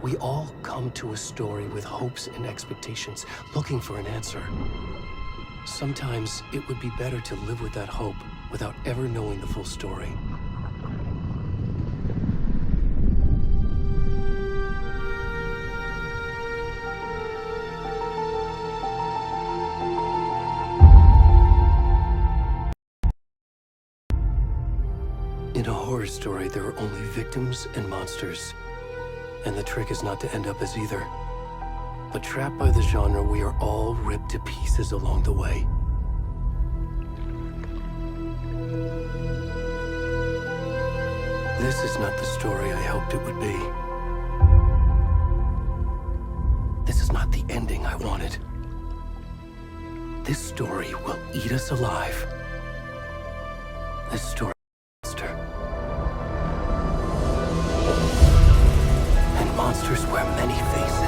We all come to a story with hopes and expectations, looking for an answer. Sometimes it would be better to live with that hope without ever knowing the full story. In a horror story, there are only victims and monsters. And the trick is not to end up as either. But trapped by the genre, we are all ripped to pieces along the way. This is not the story I hoped it would be. This is not the ending I wanted. This story will eat us alive. This story monsters wear many faces.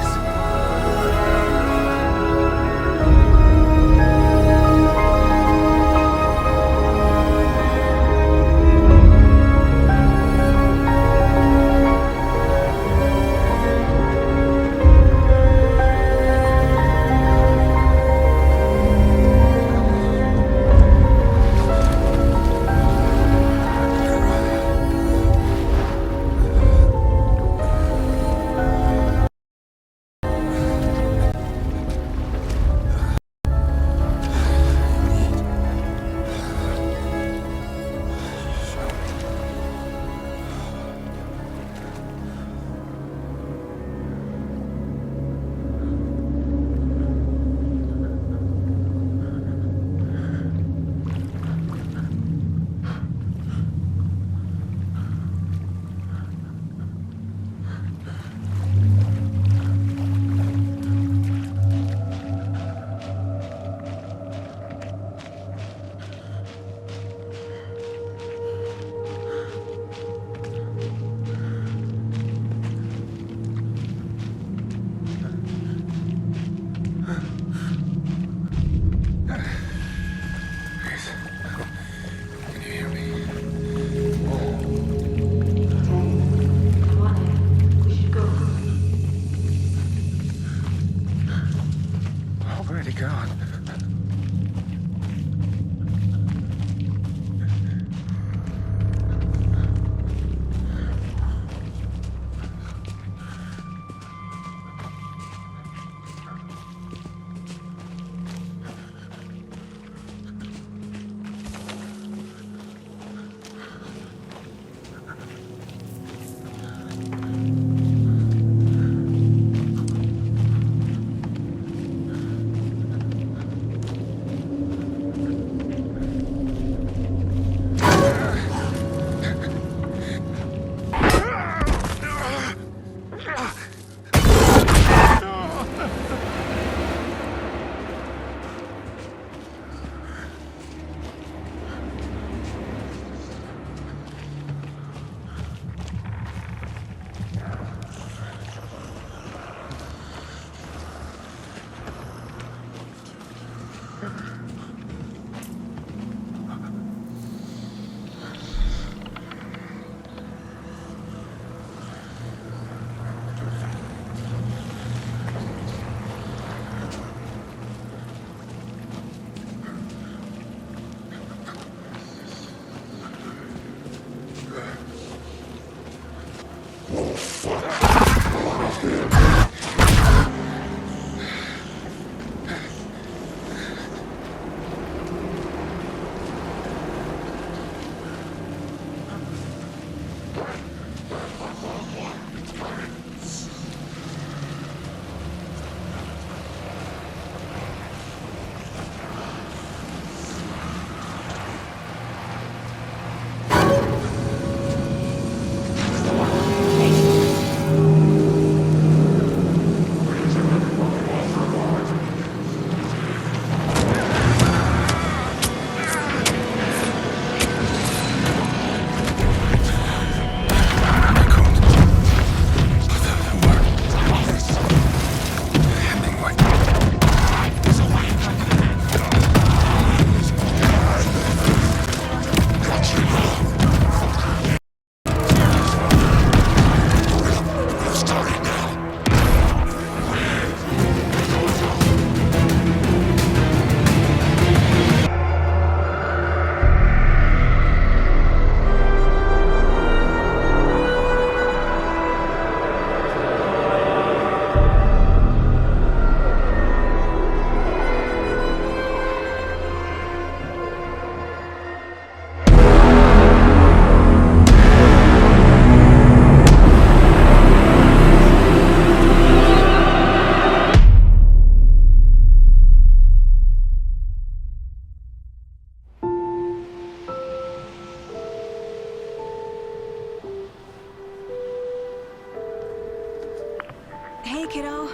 Hey, kiddo.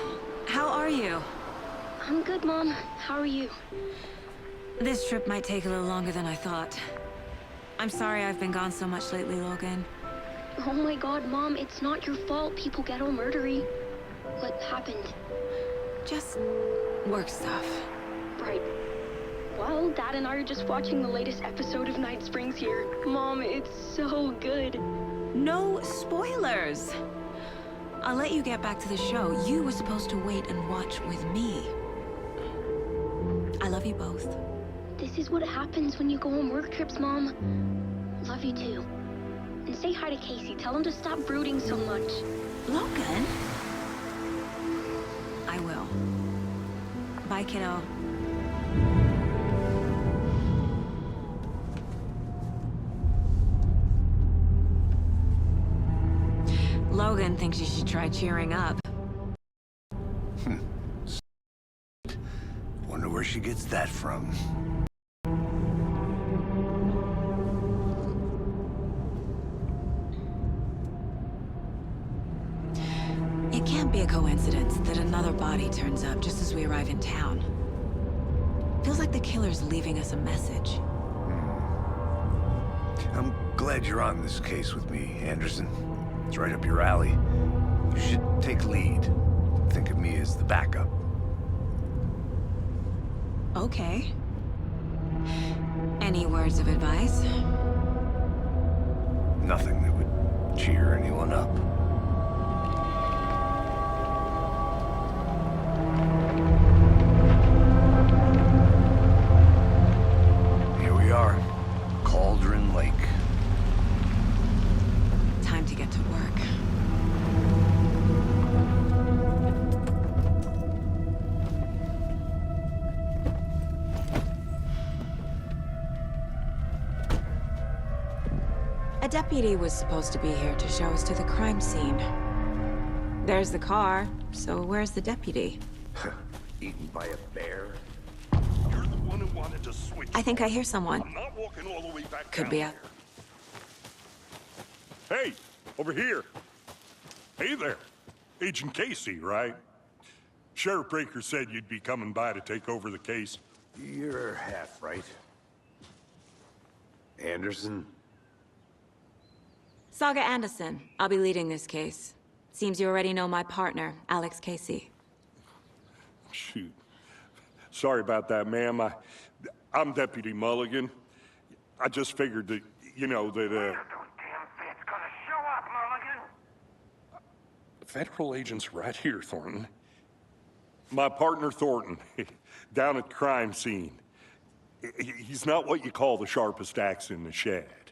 How are you? I'm good, Mom. How are you? This trip might take a little longer than I thought. I'm sorry I've been gone so much lately, Logan. Oh my god, Mom, it's not your fault people get all murdery. What happened? Just work stuff. Right. Well, Dad and I are just watching the latest episode of Night Springs here. Mom, it's so good. No spoilers! I'll let you get back to the show. You were supposed to wait and watch with me. I love you both. This is what happens when you go on work trips, Mom. Love you too. And say hi to Casey. Tell him to stop brooding so much. Logan? I will. Bye, kiddo. Logan thinks you should try cheering up. Wonder where she gets that from. It can't be a coincidence that another body turns up just as we arrive in town. Feels like the killer's leaving us a message. I'm glad you're on this case with me, Anderson. It's right up your alley. You should take lead. Think of me as the backup. Okay. Any words of advice? Nothing that would cheer anyone up. Here we are. Cauldron Lake. Time to get to work. A deputy was supposed to be here to show us to the crime scene. There's the car, so where's the deputy? Eaten by a bear? You're the one who wanted to switch. I think I hear someone. I'm not walking all the way back Could down be a... here. Hey, over here. Hey there. Agent Casey, right? Sheriff Breaker said you'd be coming by to take over the case. You're half right. Anderson? Saga Anderson. I'll be leading this case. Seems you already know my partner, Alex Casey. Shoot. Sorry about that, ma'am. I'm Deputy Mulligan. I just figured that, you know, that, Those damn feds gonna show up, Mulligan. federal agent's right here, Thornton. My partner, Thornton, down at the crime scene. He's not what you call the sharpest axe in the shed.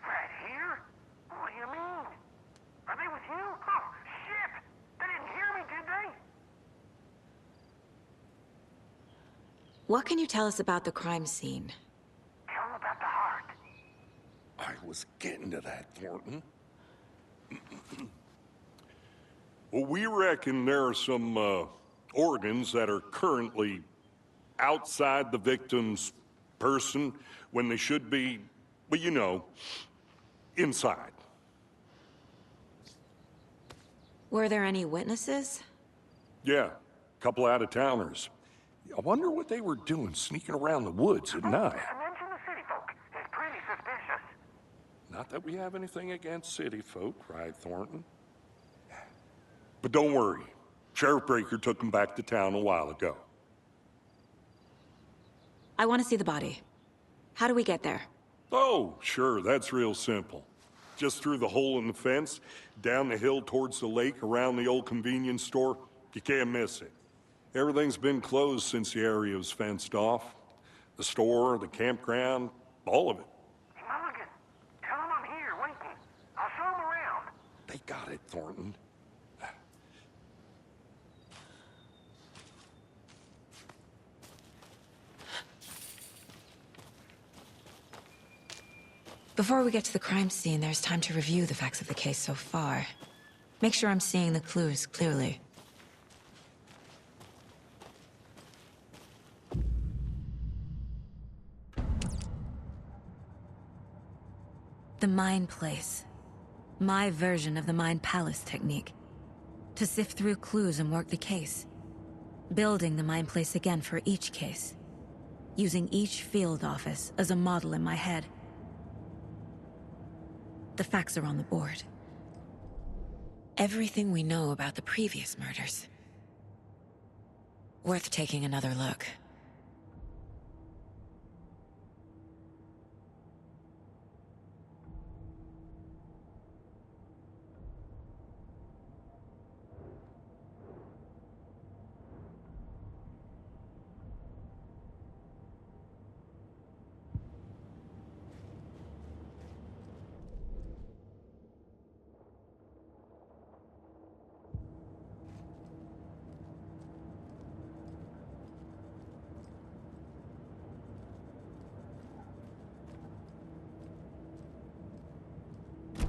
Right here? What do you mean? Are they with you? Oh, shit! They didn't hear me, did they? What can you tell us about the crime scene? Tell them about the heart. I was getting to that, Thornton. Well, we reckon there are some, organs that are currently outside the victim's person when they should be, well, you know, inside. Were there any witnesses? Yeah, a couple out-of-towners. I wonder what they were doing sneaking around the woods at night. Mention the city folk. It's pretty suspicious. Not that we have anything against city folk, right, Thornton? But don't worry. Sheriff Breaker took them back to town a while ago. I want to see the body. How do we get there? Oh, sure, that's real simple. Just through the hole in the fence, down the hill towards the lake, around the old convenience store. You can't miss it. Everything's been closed since the area was fenced off. The store, the campground, all of it. Hey, Mulligan, tell them I'm here, waiting. I'll show them around. They got it, Thornton. Before we get to the crime scene, there's time to review the facts of the case so far. Make sure I'm seeing the clues clearly. The Mind Place. My version of the Mind Palace technique. To sift through clues and work the case. Building the mind place again for each case. Using each field office as a model in my head. The facts are on the board. Everything we know about the previous murders. Worth taking another look.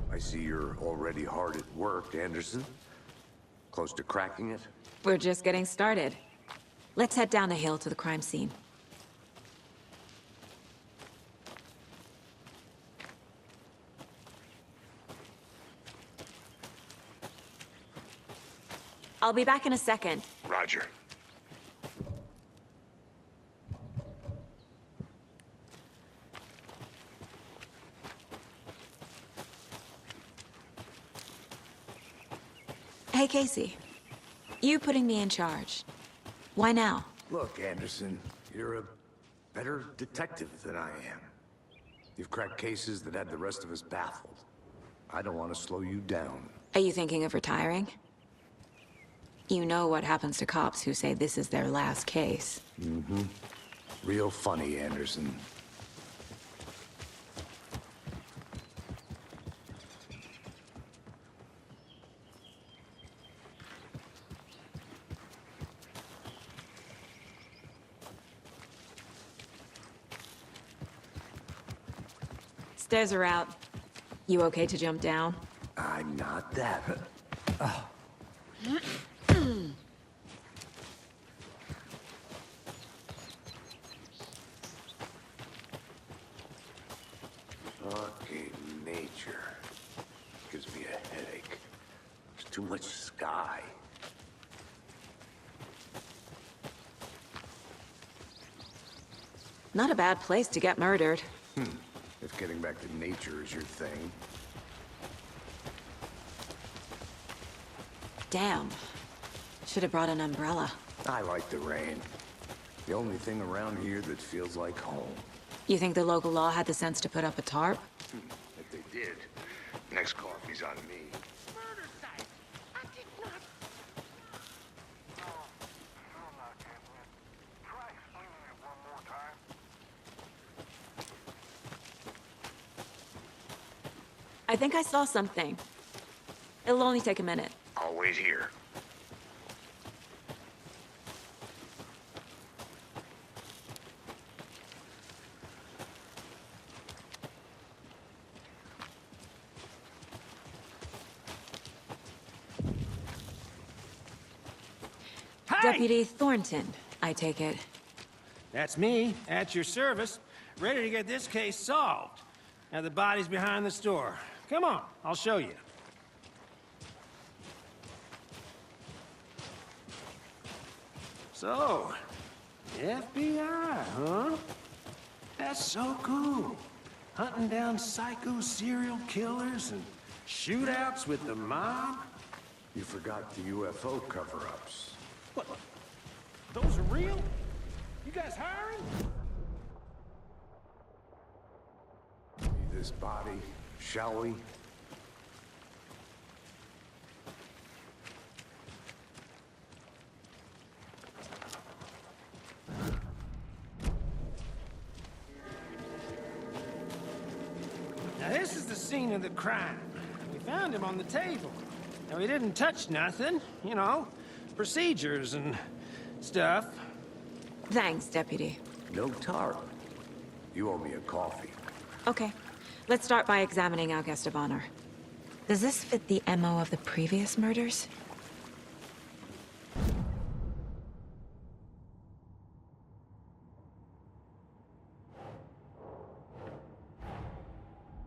I see you're already hard at work, Anderson. Close to cracking it? We're just getting started. Let's head down the hill to the crime scene. I'll be back in a second. Roger. Hey, Casey. You putting me in charge. Why now? Look, Anderson, you're a better detective than I am. You've cracked cases that had the rest of us baffled. I don't want to slow you down. Are you thinking of retiring? You know what happens to cops who say this is their last case. Mm-hmm. Real funny, Anderson. Stairs are out. You okay to jump down? I'm not that. Fucking nature. Gives me a headache. There's too much sky. Not a bad place to get murdered. If getting back to nature is your thing. Damn. Should have brought an umbrella. I like the rain. The only thing around here that feels like home. You think the local law had the sense to put up a tarp? If they did, next coffee's on me. Murder site! I did not... No, still not getting it. Try explaining it one more time. I think I saw something. It'll only take a minute. I'll wait here. Deputy Thornton, I take it. That's me, at your service, ready to get this case solved. Now the body's behind the store. Come on, I'll show you. So, FBI, huh? That's so cool. Hunting down psycho serial killers and shootouts with the mob. You forgot the UFO cover-ups. What? Those are real? You guys hiring? This body, shall we? Now this is the scene of the crime. We found him on the table. Now he didn't touch nothing, you know, procedures and stuff. Thanks, Deputy. No tarp. You owe me a coffee. Okay. Let's start by examining our guest of honor. Does this fit the MO of the previous murders?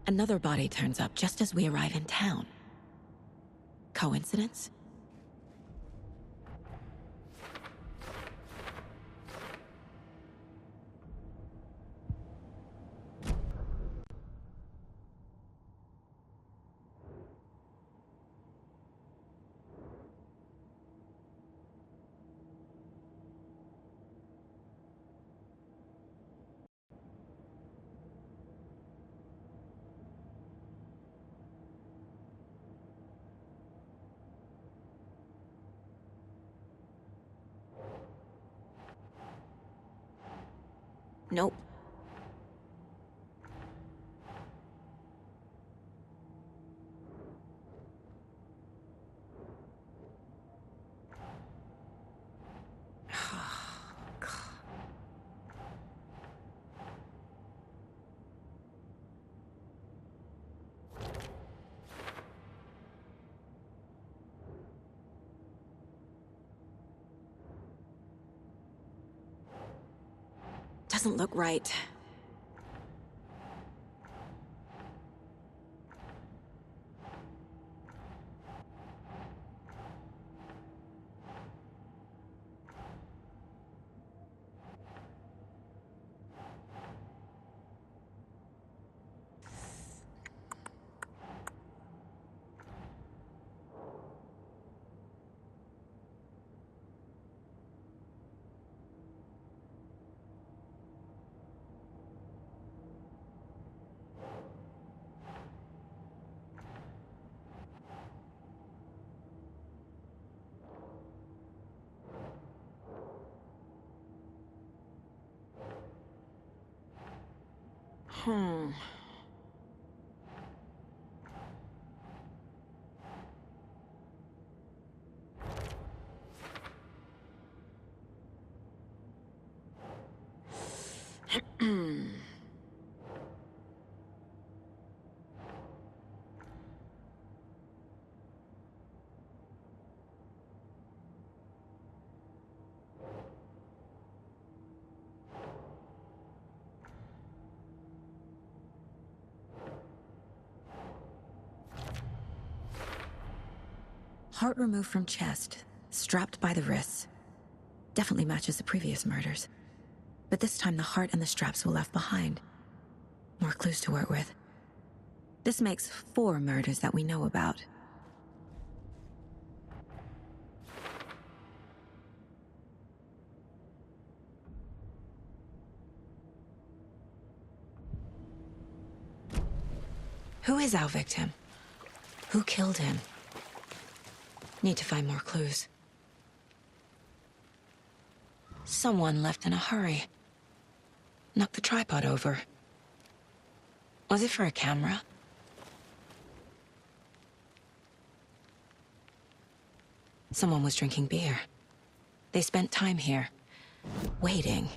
Another body turns up just as we arrive in town. Coincidence? Nope. Doesn't look right. Hmm. Heart removed from chest, strapped by the wrists. Definitely matches the previous murders. But this time the heart and the straps were left behind. More clues to work with. This makes 4 murders that we know about. Who is our victim? Who killed him? Need to find more clues. Someone left in a hurry. Knocked the tripod over. Was it for a camera? Someone was drinking beer. They spent time here, waiting.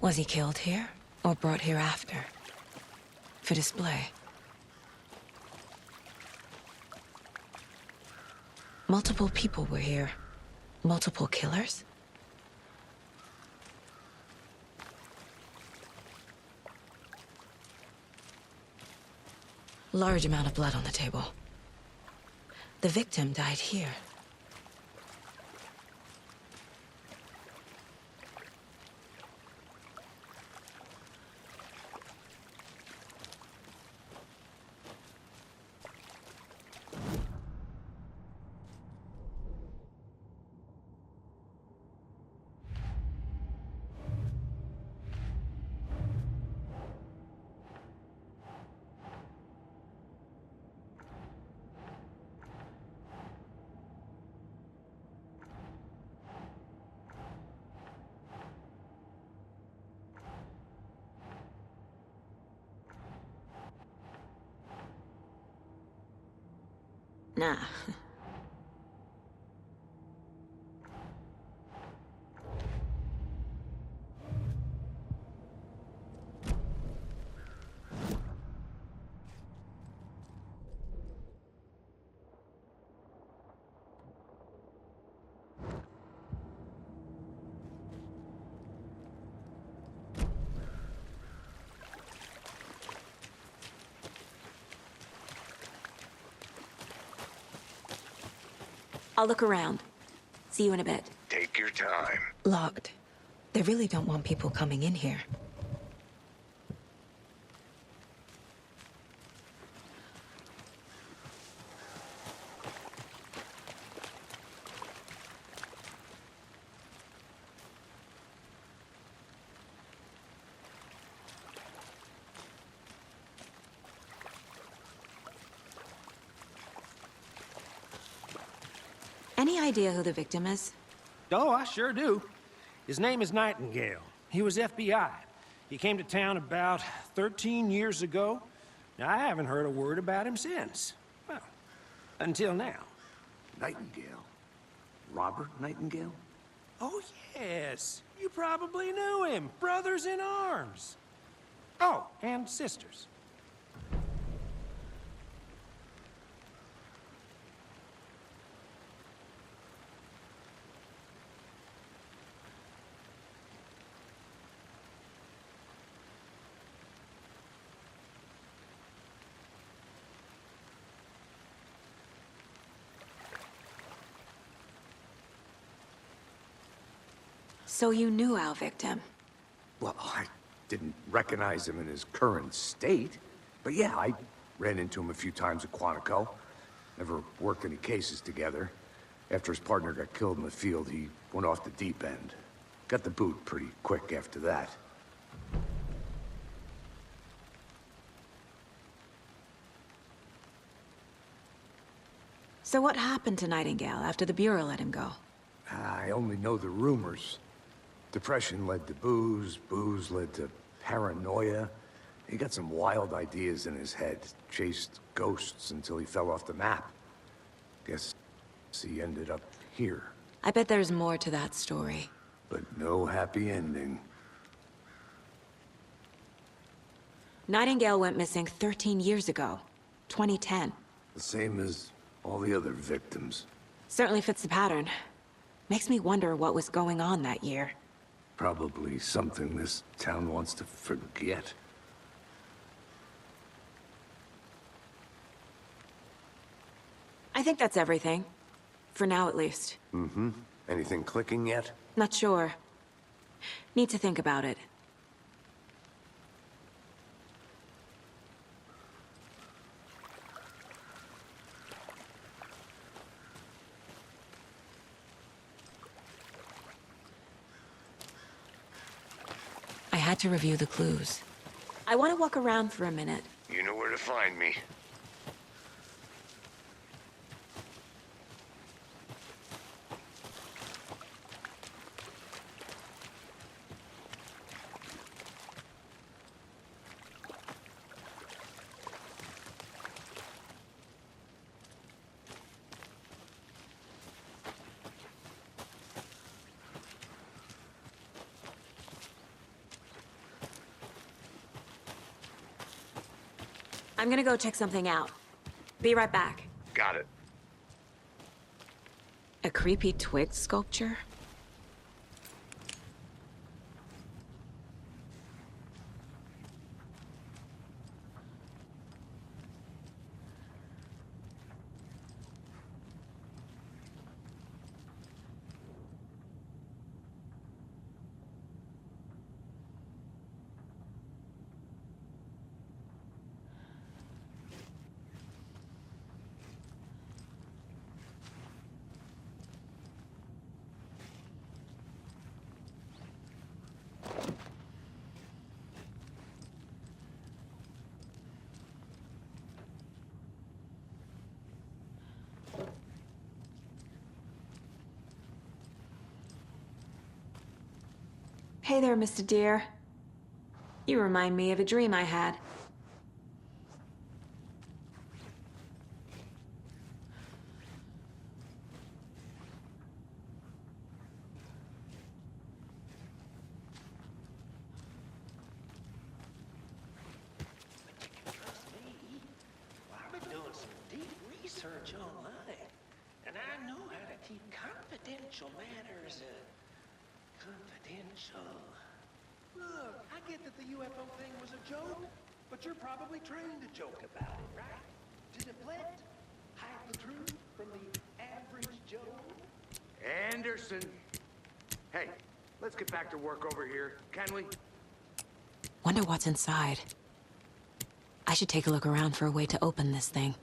Was he killed here, or brought here after? For display? Multiple people were here. Multiple killers? Large amount of blood on the table. The victim died here. Nah. I'll look around. See you in a bit. Take your time. Locked. They really don't want people coming in here. Any idea who the victim is? Oh, I sure do. His name is Nightingale. He was FBI. He came to town about 13 years ago. Now, I haven't heard a word about him since. Well, until now. Nightingale? Robert Nightingale? Oh, yes. You probably knew him. Brothers in arms. Oh, and sisters. So you knew our victim? Well, I didn't recognize him in his current state. But yeah, I ran into him a few times at Quantico. Never worked any cases together. After his partner got killed in the field, he went off the deep end. Got the boot pretty quick after that. So what happened to Nightingale after the Bureau let him go? I only know the rumors. Depression led to booze, booze led to paranoia. He got some wild ideas in his head, chased ghosts until he fell off the map. Guess he ended up here. I bet there's more to that story. But no happy ending. Nightingale went missing 13 years ago, 2010. The same as all the other victims. Certainly fits the pattern. Makes me wonder what was going on that year. Probably something this town wants to forget. I think that's everything. For now, at least. Mm-hmm. Anything clicking yet? Not sure. Need to think about it. I had to review the clues. I want to walk around for a minute. You know where to find me. I'm gonna go check something out. Be right back. Got it. A creepy twig sculpture? Hey there, Mr. Deer. You remind me of a dream I had. I've been doing some deep research online, and I know how to keep confidential matters confidential. Look, I get that the UFO thing was a joke, but you're probably trained to joke about it, right? To deflect, hide the truth from the average Joe. Anderson! Hey, let's get back to work over here, can we? Wonder what's inside. I should take a look around for a way to open this thing.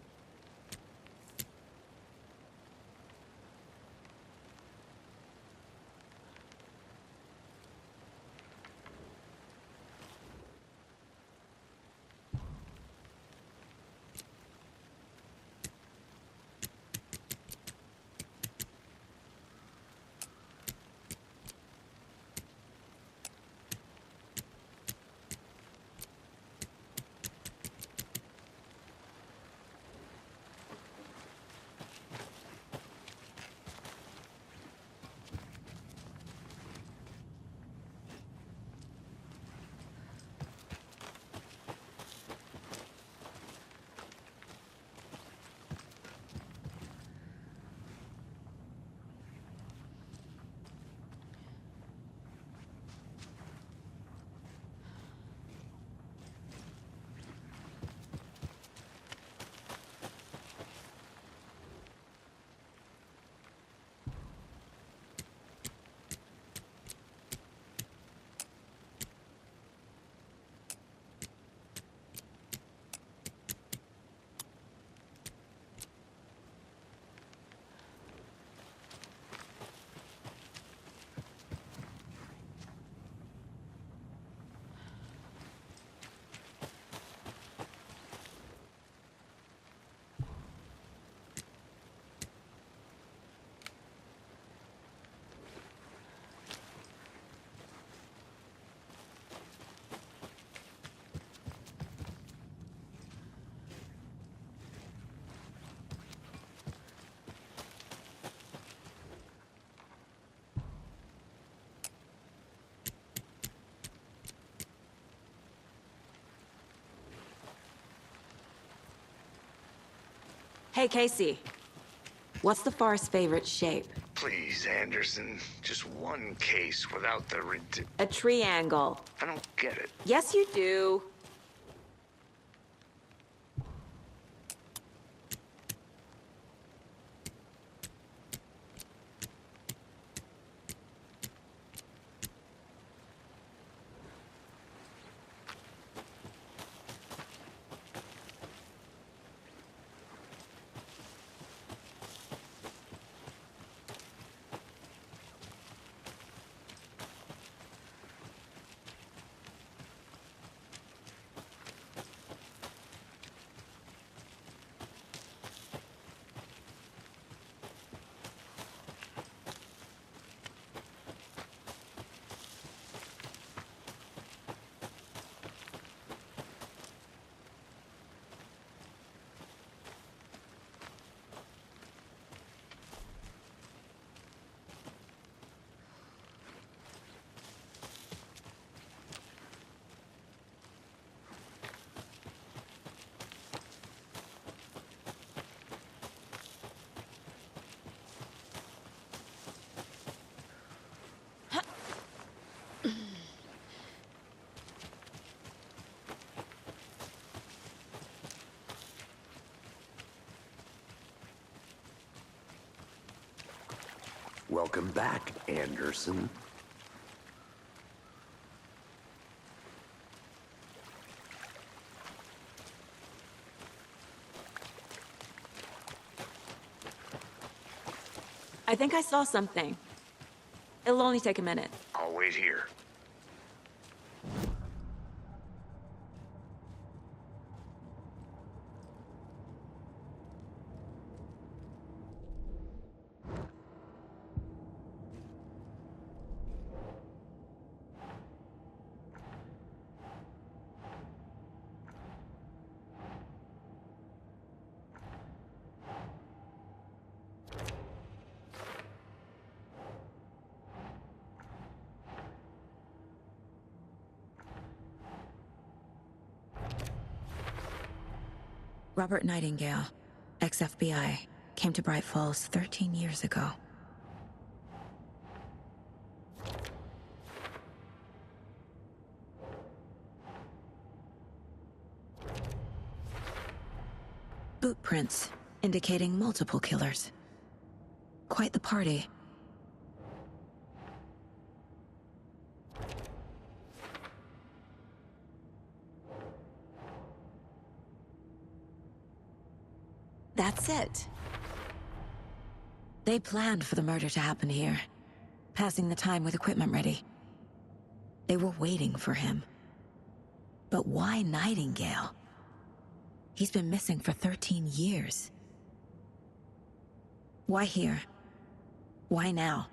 Hey, Casey. What's the far's favorite shape? Please, Anderson. Just one case without the A triangle. I don't get it. Yes, you do. Welcome back, Anderson. I think I saw something. It'll only take a minute. I'll wait here. Robert Nightingale, ex-FBI, came to Bright Falls 13 years ago. Boot prints indicating multiple killers. Quite the party. That's it. They planned for the murder to happen here, passing the time with equipment ready. They were waiting for him. But why Nightingale? He's been missing for 13 years. Why here? Why now?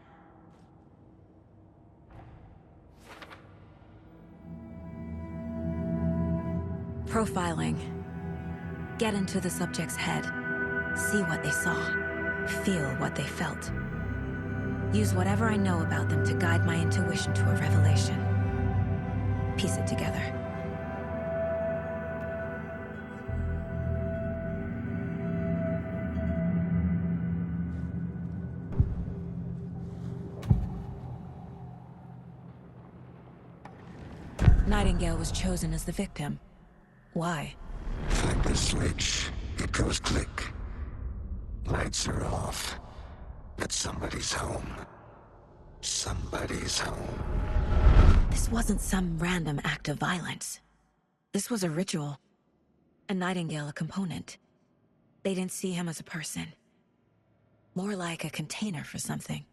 Profiling. Get into the subject's head. See what they saw. Feel what they felt. Use whatever I know about them to guide my intuition to a revelation. Piece it together. Nightingale was chosen as the victim. Why? Flip the switch, it goes click. Lights are off. But somebody's home. Somebody's home. This wasn't some random act of violence. This was a ritual. And Nightingale a component. They didn't see him as a person. More like a container for something.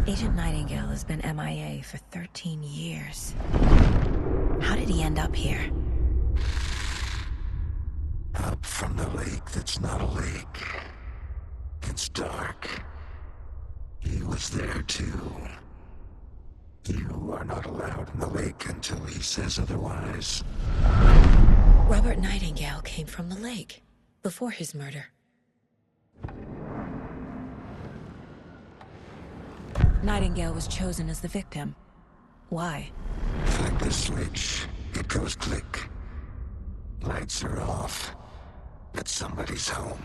Agent Nightingale has been MIA for 13 years. How did he end up here? Up from the lake that's not a lake. It's dark. He was there too. You are not allowed in the lake until he says otherwise. Robert Nightingale came from the lake, before his murder. Nightingale was chosen as the victim. Why? Flip the switch, it goes click. Lights are off, but somebody's home.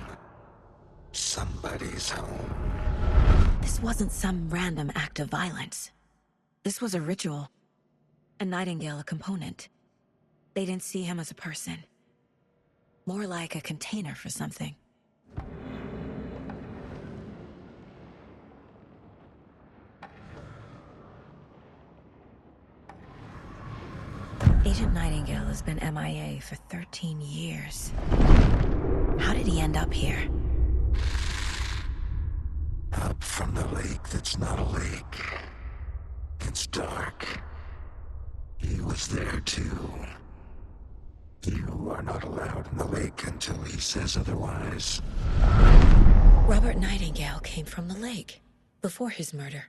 Somebody's home. This wasn't some random act of violence. This was a ritual. A Nightingale a component. They didn't see him as a person. More like a container for something. Agent Nightingale has been MIA for 13 years. How did he end up here? Up from the lake that's not a lake. It's dark. He was there too. You are not allowed in the lake until he says otherwise. Robert Nightingale came from the lake, before his murder.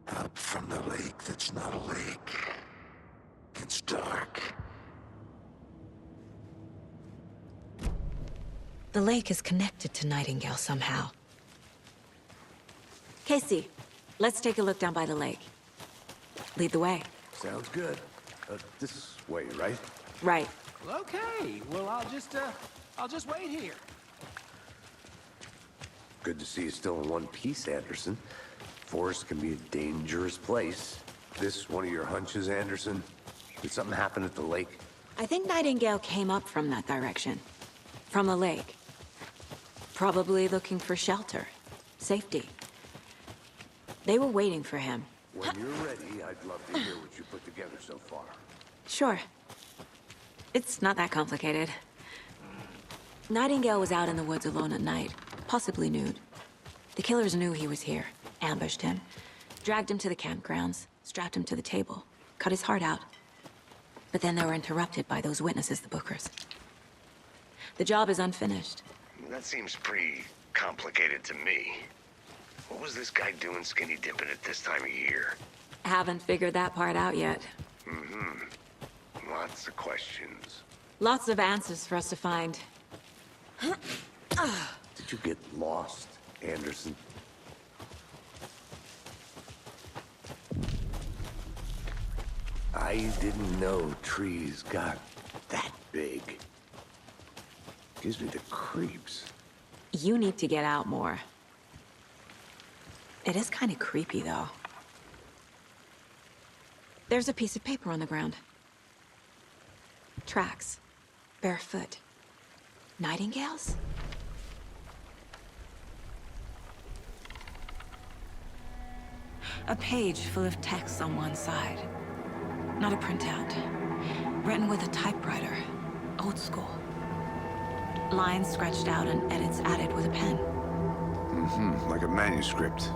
Up from the lake that's not a lake. It's dark. The lake is connected to Nightingale somehow. Casey, let's take a look down by the lake. Lead the way. Sounds good. This way, right? Right. Okay, well, I'll just wait here. Good to see you still in one piece, Anderson. Forest can be a dangerous place. This one of your hunches, Anderson? Did something happen at the lake? I think Nightingale came up from that direction. From the lake. Probably looking for shelter. Safety. They were waiting for him. When you're ready, I'd love to hear what you put together so far. Sure. It's not that complicated. Nightingale was out in the woods alone at night, possibly nude. The killers knew he was here, ambushed him, dragged him to the campgrounds, strapped him to the table, cut his heart out. But then they were interrupted by those witnesses, the Bookers. The job is unfinished. That seems pretty complicated to me. What was this guy doing skinny dipping at this time of year? Haven't figured that part out yet. Lots of questions. Lots of answers for us to find. Did you get lost, Anderson? I didn't know trees got that big. Gives me the creeps. You need to get out more. It is kind of creepy, though. There's a piece of paper on the ground. Tracks. Barefoot. Nightingales? A page full of text on one side. Not a printout. Written with a typewriter. Old school. Lines scratched out and edits added with a pen. Like a manuscript.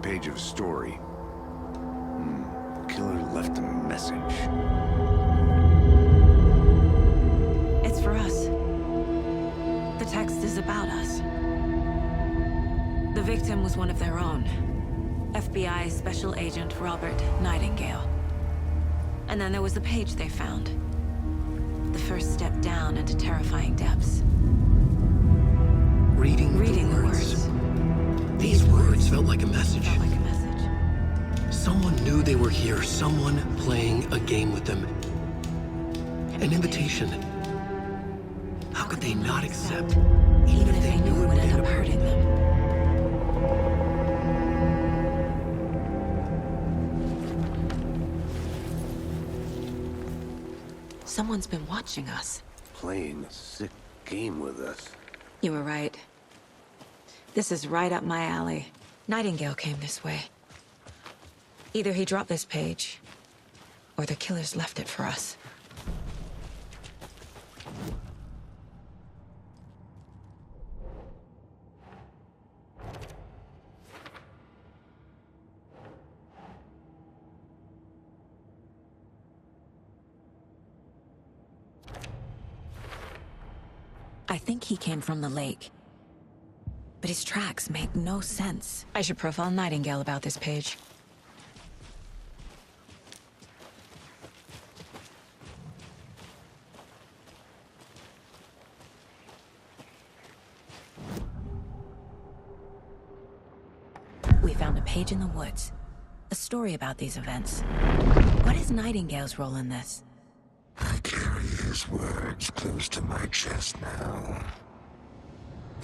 Page of a story. Killer left a message. It's for us. The text is about us. The victim was one of their own. FBI Special Agent Robert Nightingale. And then there was the page they found. The first step down into terrifying depths. Reading the the words. These words felt like a message. Felt like a message. Someone knew they were here, someone playing a game with them. An invitation. How could they not accept, Even if they knew it would end up hurting them. Someone's been watching us. Playing a sick game with us. You were right. This is right up my alley. Nightingale came this way. Either he dropped this page, or the killers left it for us. I think he came from the lake. But his tracks make no sense. I should profile Nightingale about this page. page in the woods. A story about these events. What is Nightingale's role in this? I carry his words close to my chest now.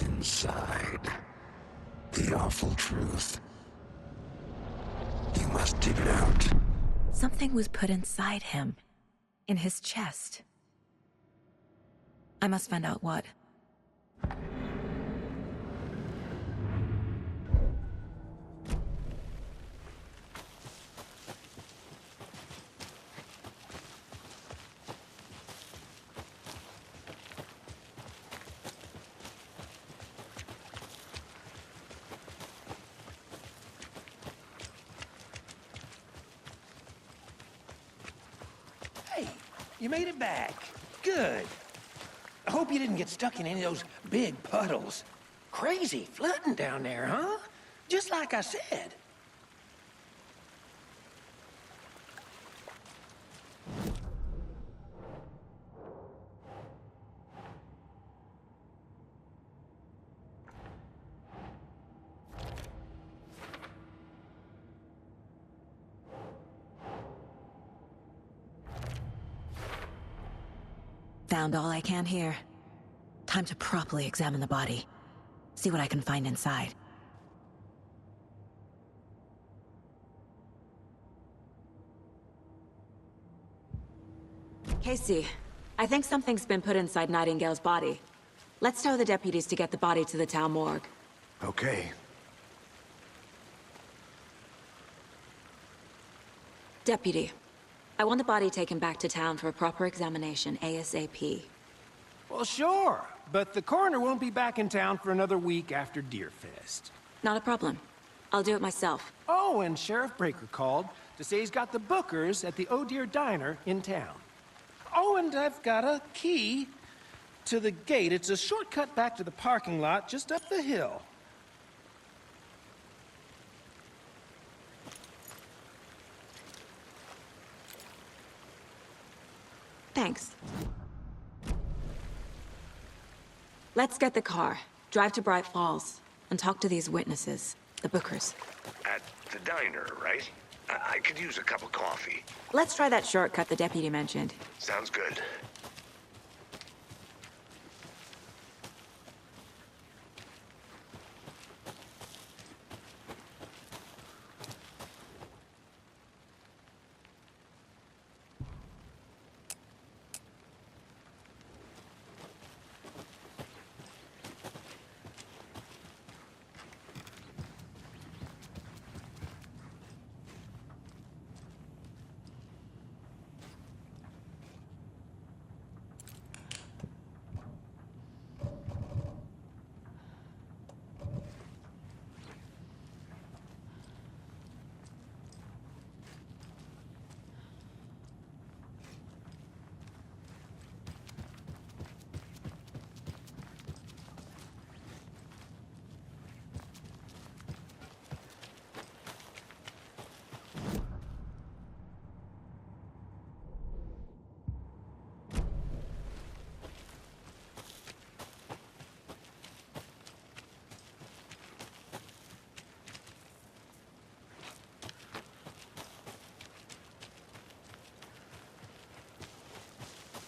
Inside, the awful truth. You must dig it out. Something was put inside him. In his chest. I must find out what. Hey, you made it back. Good. I hope you didn't get stuck in any of those big puddles. Crazy flooding down there, huh? Just like I said. Found all I can here. Time to properly examine the body. See what I can find inside. Casey, I think something's been put inside Nightingale's body. Let's tell the deputies to get the body to the town morgue. Okay. Deputy, I want the body taken back to town for a proper examination ASAP. Well, sure. But the coroner won't be back in town for another week after Deerfest. Not a problem. I'll do it myself. Oh, and Sheriff Breaker called to say he's got the Bookers at the Oh Dear Diner in town. Oh, and I've got a key to the gate. It's a shortcut back to the parking lot just up the hill. Thanks. Let's get the car, drive to Bright Falls, and talk to these witnesses, the Bookers. At the diner, right? I could use a cup of coffee. Let's try that shortcut the deputy mentioned. Sounds good.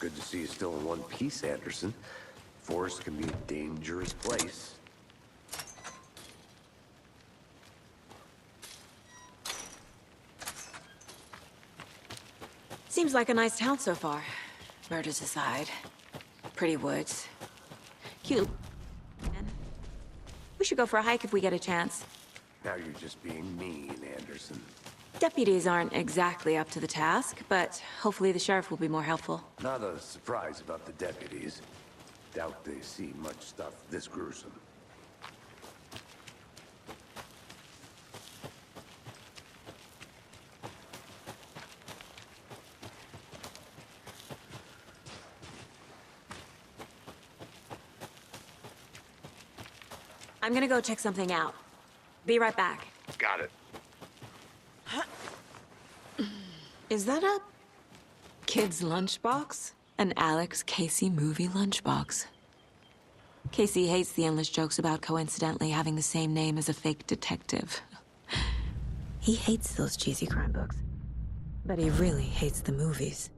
Good to see you still in one piece, Anderson. Forest can be a dangerous place. Seems like a nice town so far. Murders aside. Pretty woods. Cute. We should go for a hike if we get a chance. Now you're just being mean, Anderson. Deputies aren't exactly up to the task, but hopefully the sheriff will be more helpful. Not a surprise about the deputies. Doubt they see much stuff this gruesome. I'm gonna go check something out. Be right back. Got it. Is that a kid's lunchbox? An Alex Casey movie lunchbox. Casey hates the endless jokes about coincidentally having the same name as a fake detective. He hates those cheesy crime books. But he really hates the movies.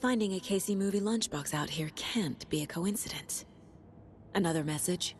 Finding a Casey movie lunchbox out here can't be a coincidence. Another message?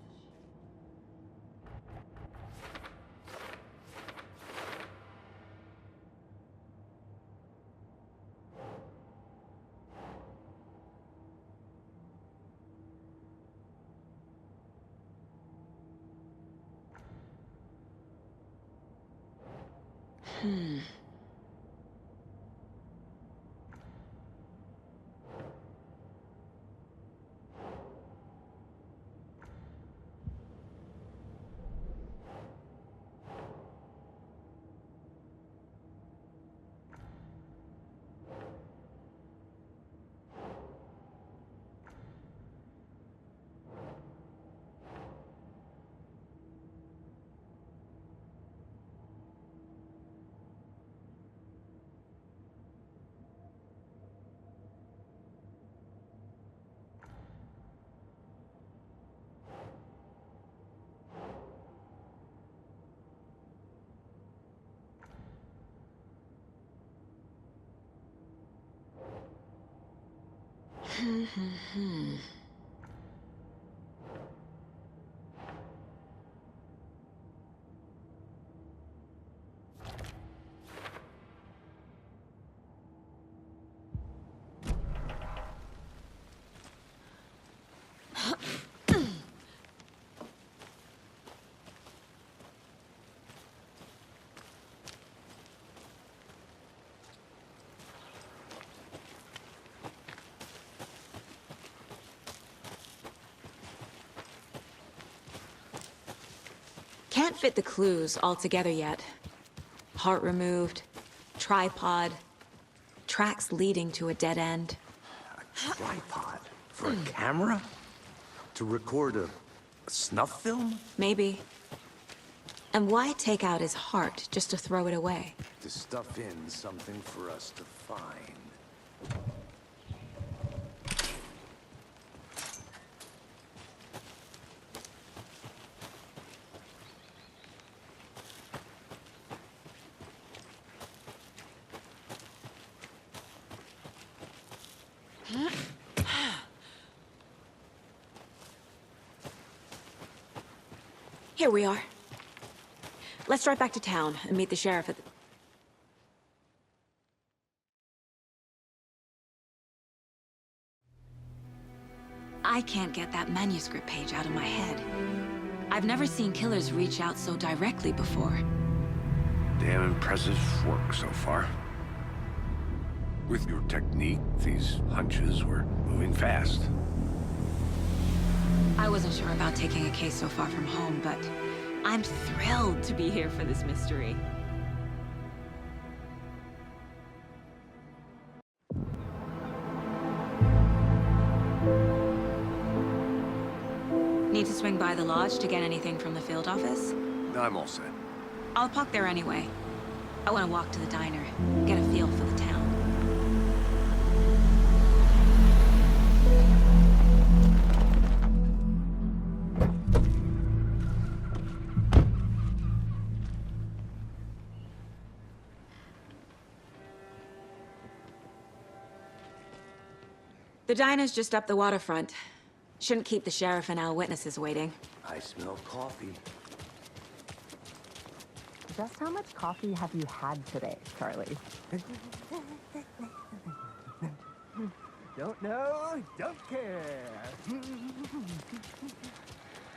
Can't fit the clues all together yet. Heart removed, tripod, tracks leading to a dead end. A tripod? For a camera? To record a snuff film? Maybe. And why take out his heart just to throw it away? To stuff in something for us to find. Here we are. Let's drive back to town and meet the sheriff at the... I can't get that manuscript page out of my head. I've never seen killers reach out so directly before. Damn impressive work so far. With your technique, these hunches were moving fast. I wasn't sure about taking a case so far from home, but I'm thrilled to be here for this mystery. Need to swing by the lodge to get anything from the field office? I'm all set. I'll park there anyway. I want to walk to the diner, get a feel for the town. The diner's just up the waterfront. Shouldn't keep the sheriff and our witnesses waiting. I smell coffee. Just how much coffee have you had today, Charlie? Don't know, don't care.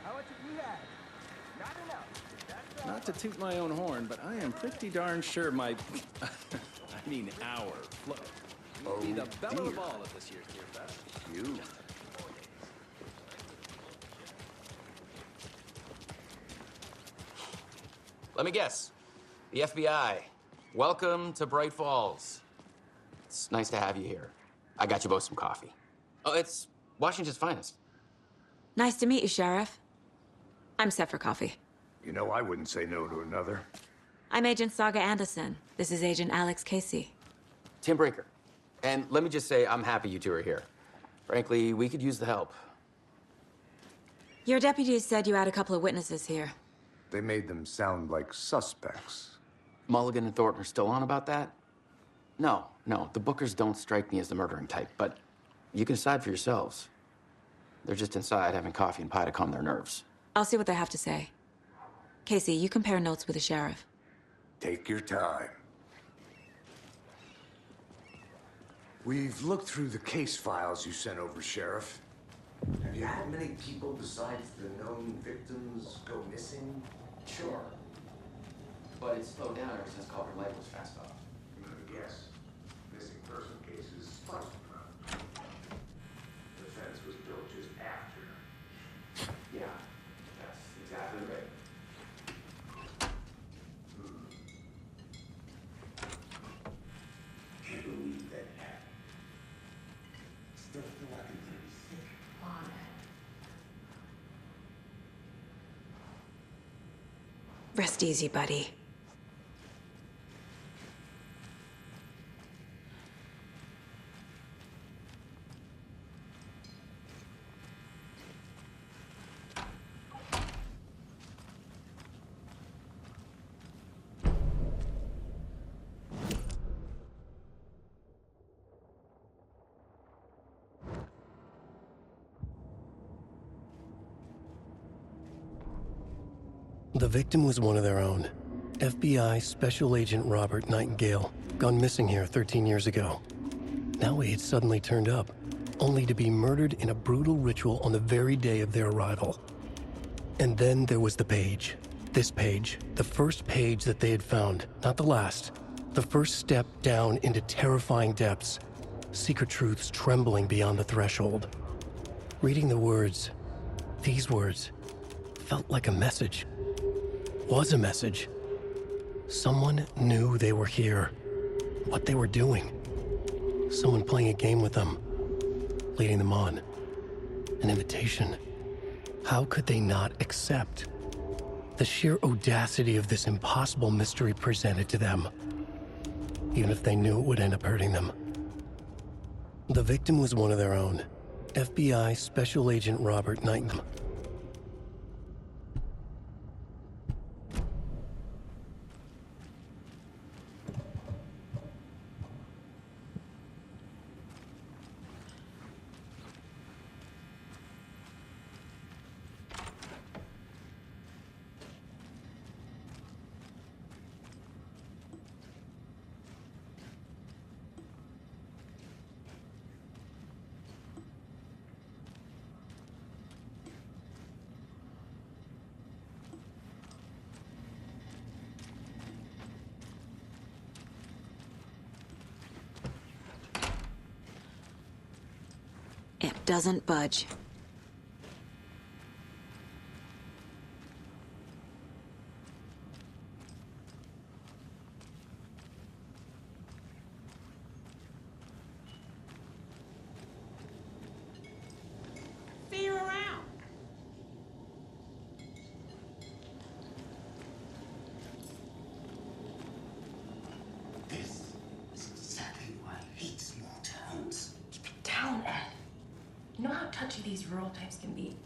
How much have you had? Not to toot my own horn, but I am pretty darn sure my... I mean our float will be the belle of the ball at this year's Deer Fest. You. Let me guess. The FBI. Welcome to Bright Falls. It's nice to have you here. I got you both some coffee. Oh, it's Washington's finest. Nice to meet you, Sheriff. I'm set for coffee. You know, I wouldn't say no to another. I'm Agent Saga Anderson. This is Agent Alex Casey. Tim Breaker. And let me just say, I'm happy you two are here. Frankly, we could use the help. Your deputies said you had a couple of witnesses here. They made them sound like suspects. Mulligan and Thornton are still on about that? No, the Bookers don't strike me as the murdering type, but you can decide for yourselves. They're just inside having coffee and pie to calm their nerves. I'll see what they have to say. Casey, you compare notes with the sheriff. Take your time. We've looked through the case files you sent over, Sheriff. Have you had many people besides the known victims go missing? Sure. But it's slowed down ever since Culver Lake was fast off. I'm gonna guess. Missing person cases spiked. The fence was built just after. Yeah, that's exactly right. Can't believe that happened. Still feel like I'm pretty sick. Rest easy, buddy. The victim was one of their own. FBI Special Agent Robert Nightingale, gone missing here 13 years ago. Now he had suddenly turned up, only to be murdered in a brutal ritual on the very day of their arrival. And then there was the page. This page, the first page that they had found, not the last. The first step down into terrifying depths. Secret truths trembling beyond the threshold. Reading the words, these words, felt like a message. Was a message. Someone knew they were here, what they were doing. Someone playing a game with them, leading them on. An invitation. How could they not accept? The sheer audacity of this impossible mystery presented to them, even if they knew it would end up hurting them. The victim was one of their own. FBI Special Agent Robert Nightingale. It doesn't budge. See you around. This is exactly why I hate small towns. Keep it down, Ed. You know how touchy these rural types can be.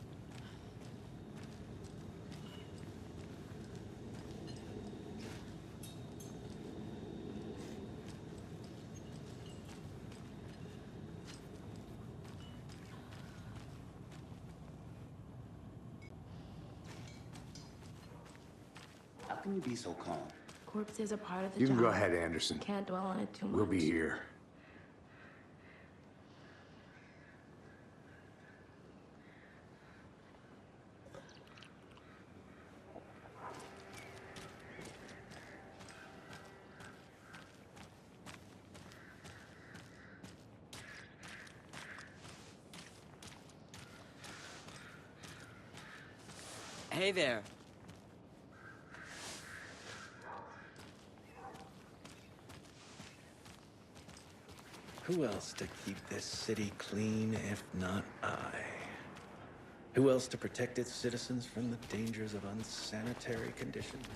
How can you be so calm? Corpses are part of the You job. can go ahead, Anderson. Can't dwell on it too much. We'll be here. Hey there. Who else to keep this city clean if not I? Who else to protect its citizens from the dangers of unsanitary conditions?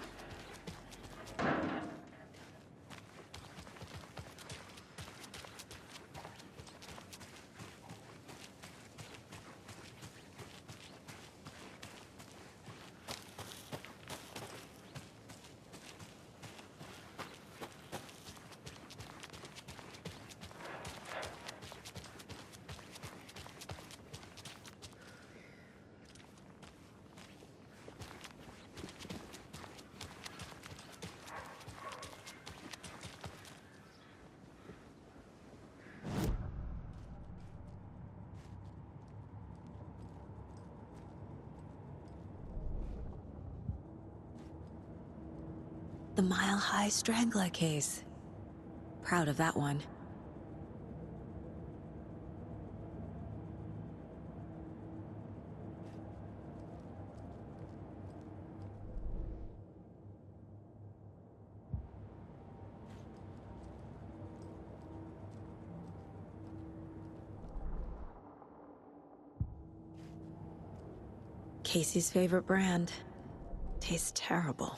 The mile-high Strangler case. Proud of that one. Casey's favorite brand. Tastes terrible.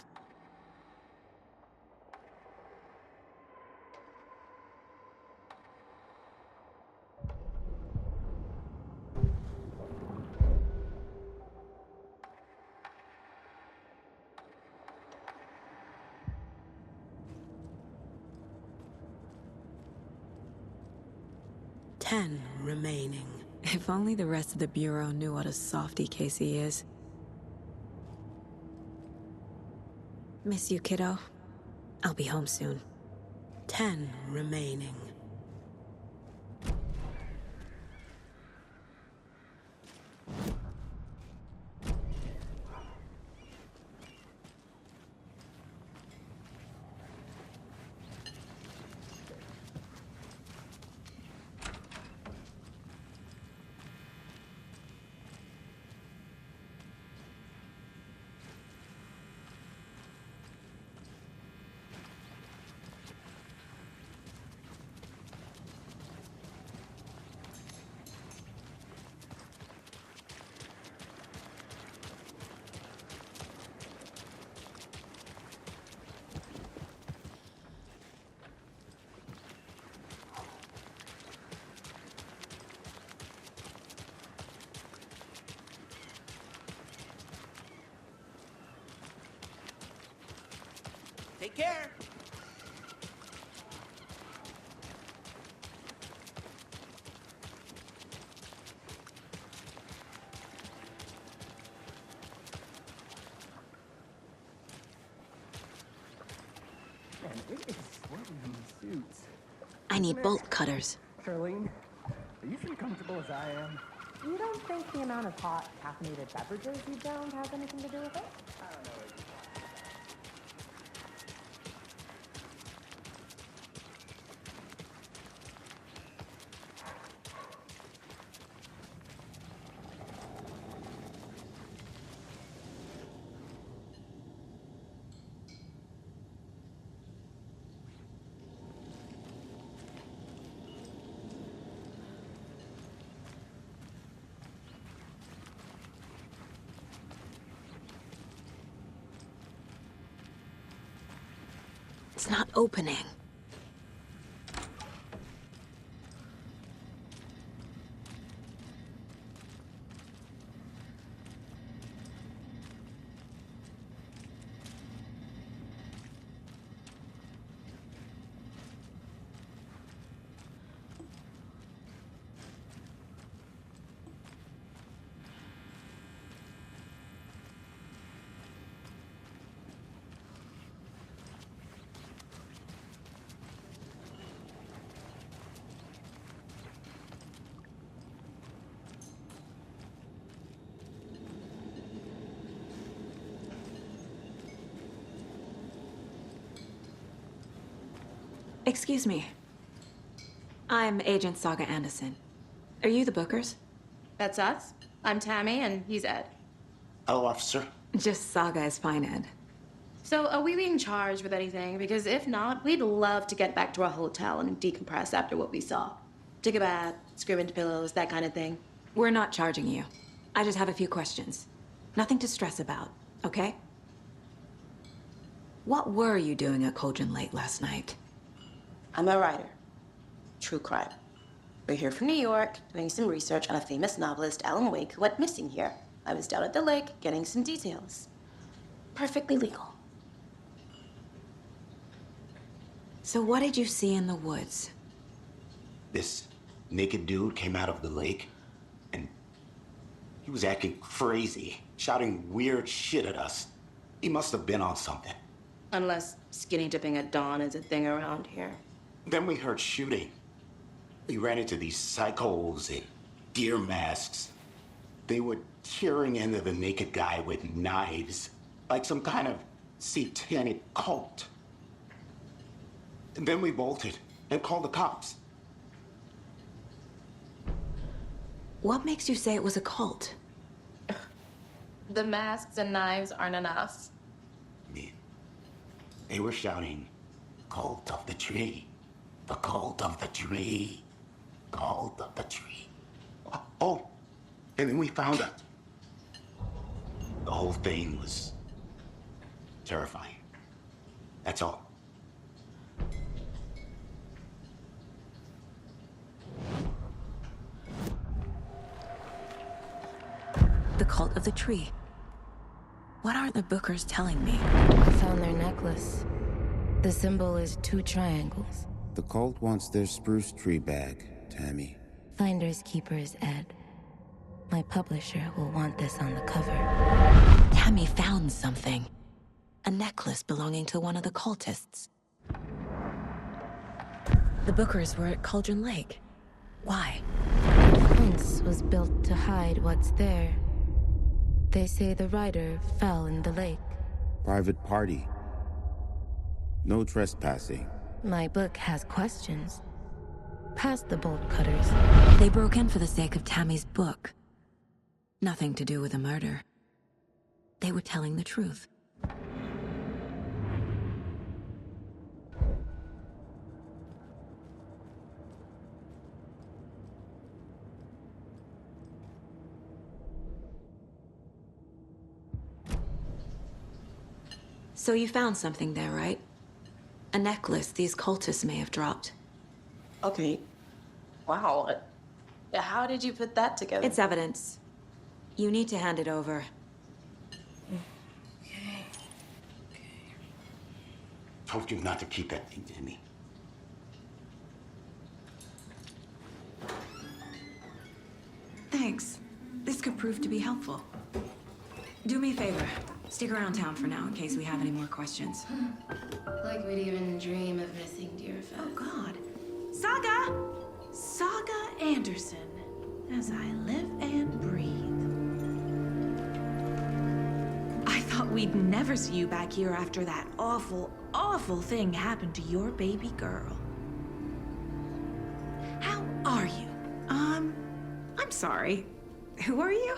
"10 remaining." If only the rest of the Bureau knew what a softy Casey is. Miss you, kiddo. I'll be home soon. 10 remaining. Take care. Man, it is sweaty in these suits. I need bolt cutters. Charlene, are you as comfortable as I am? You don't think the amount of hot, caffeinated beverages you downed has anything to do with it? I don't know. It's not opening. Excuse me. I'm Agent Saga Anderson. Are you the Bookers? That's us. I'm Tammy, and he's Ed. Hello, officer. Just Saga is fine, Ed. So, are we being charged with anything? Because if not, we'd love to get back to our hotel and decompress after what we saw. Take a bath, scream into pillows, that kind of thing. We're not charging you. I just have a few questions. Nothing to stress about, okay? What were you doing at Cauldron Lake last night? I'm a writer. True crime. We're here from New York, doing some research on a famous novelist, Alan Wake, who went missing here. I was down at the lake, getting some details. Perfectly legal. So what did you see in the woods? This naked dude came out of the lake, and he was acting crazy, shouting weird shit at us. He must have been on something. Unless skinny dipping at dawn is a thing around here. Then we heard shooting. We ran into these psychos in deer masks. They were tearing into the naked guy with knives, like some kind of satanic cult. And then we bolted and called the cops. What makes you say it was a cult? The masks and knives aren't enough. They were shouting, "Cult of the tree, the cult of the tree, cult of the tree." Oh, and then we found out. The whole thing was terrifying. That's all. The cult of the tree. What aren't the Bookers telling me? I found their necklace. The symbol is 2 triangles. The cult wants their spruce tree back, Tammy. Finders keepers, Ed. My publisher will want this on the cover. Tammy found something. A necklace belonging to one of the cultists. The Bookers were at Cauldron Lake. Why? The fence was built to hide what's there. They say the writer fell in the lake. Private party. No trespassing. My book has questions. Past the bolt cutters. They broke in for the sake of Tammy's book. Nothing to do with a murder. They were telling the truth. So you found something there, right? A necklace these cultists may have dropped. Okay. Wow. How did you put that together? It's evidence. You need to hand it over. Okay. Told you not to keep that thing to me. Thanks. This could prove to be helpful. Do me a favor. Stick around town for now in case we have any more questions. Like we'd even dream of missing dear Fez. Oh, God. Saga! Saga Anderson. As I live and breathe. I thought we'd never see you back here after that awful, awful thing happened to your baby girl. How are you? I'm sorry. Who are you?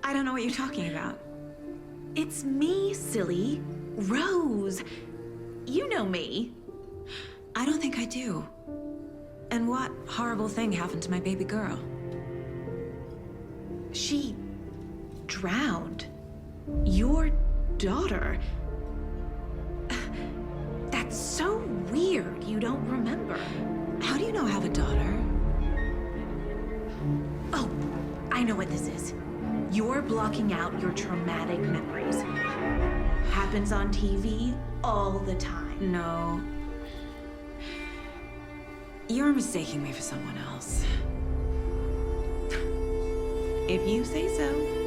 I don't know what you're talking about. It's me, silly. Rose. You know me. I don't think I do. And what horrible thing happened to my baby girl? She drowned. Your daughter. That's so weird you don't remember. How do you know I have a daughter? Oh, I know what this is. You're blocking out your traumatic memories. Happens on TV all the time. No. You're mistaking me for someone else. If you say so.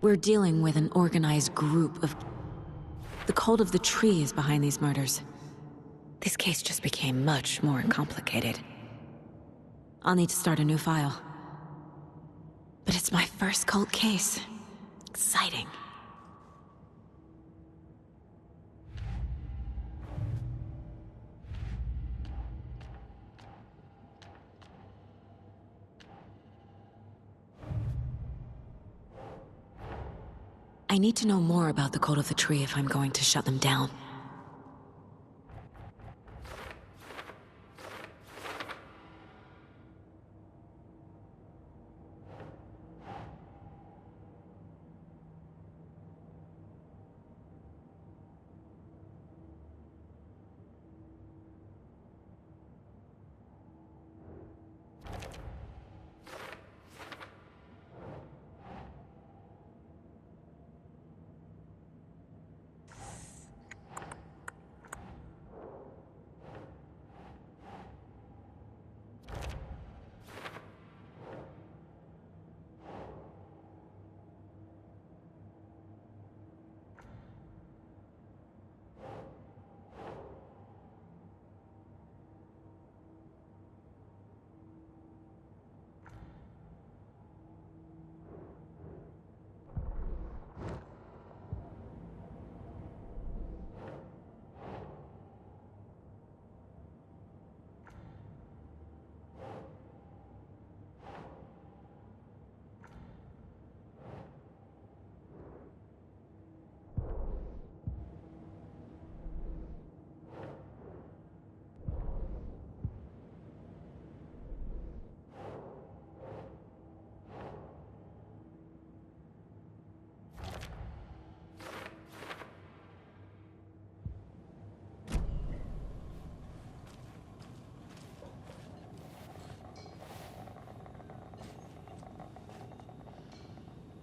We're dealing with an organized group of... The cult of the tree is behind these murders. This case just became much more complicated. I'll need to start a new file. But it's my first cult case. Exciting. I need to know more about the cult of the tree if I'm going to shut them down.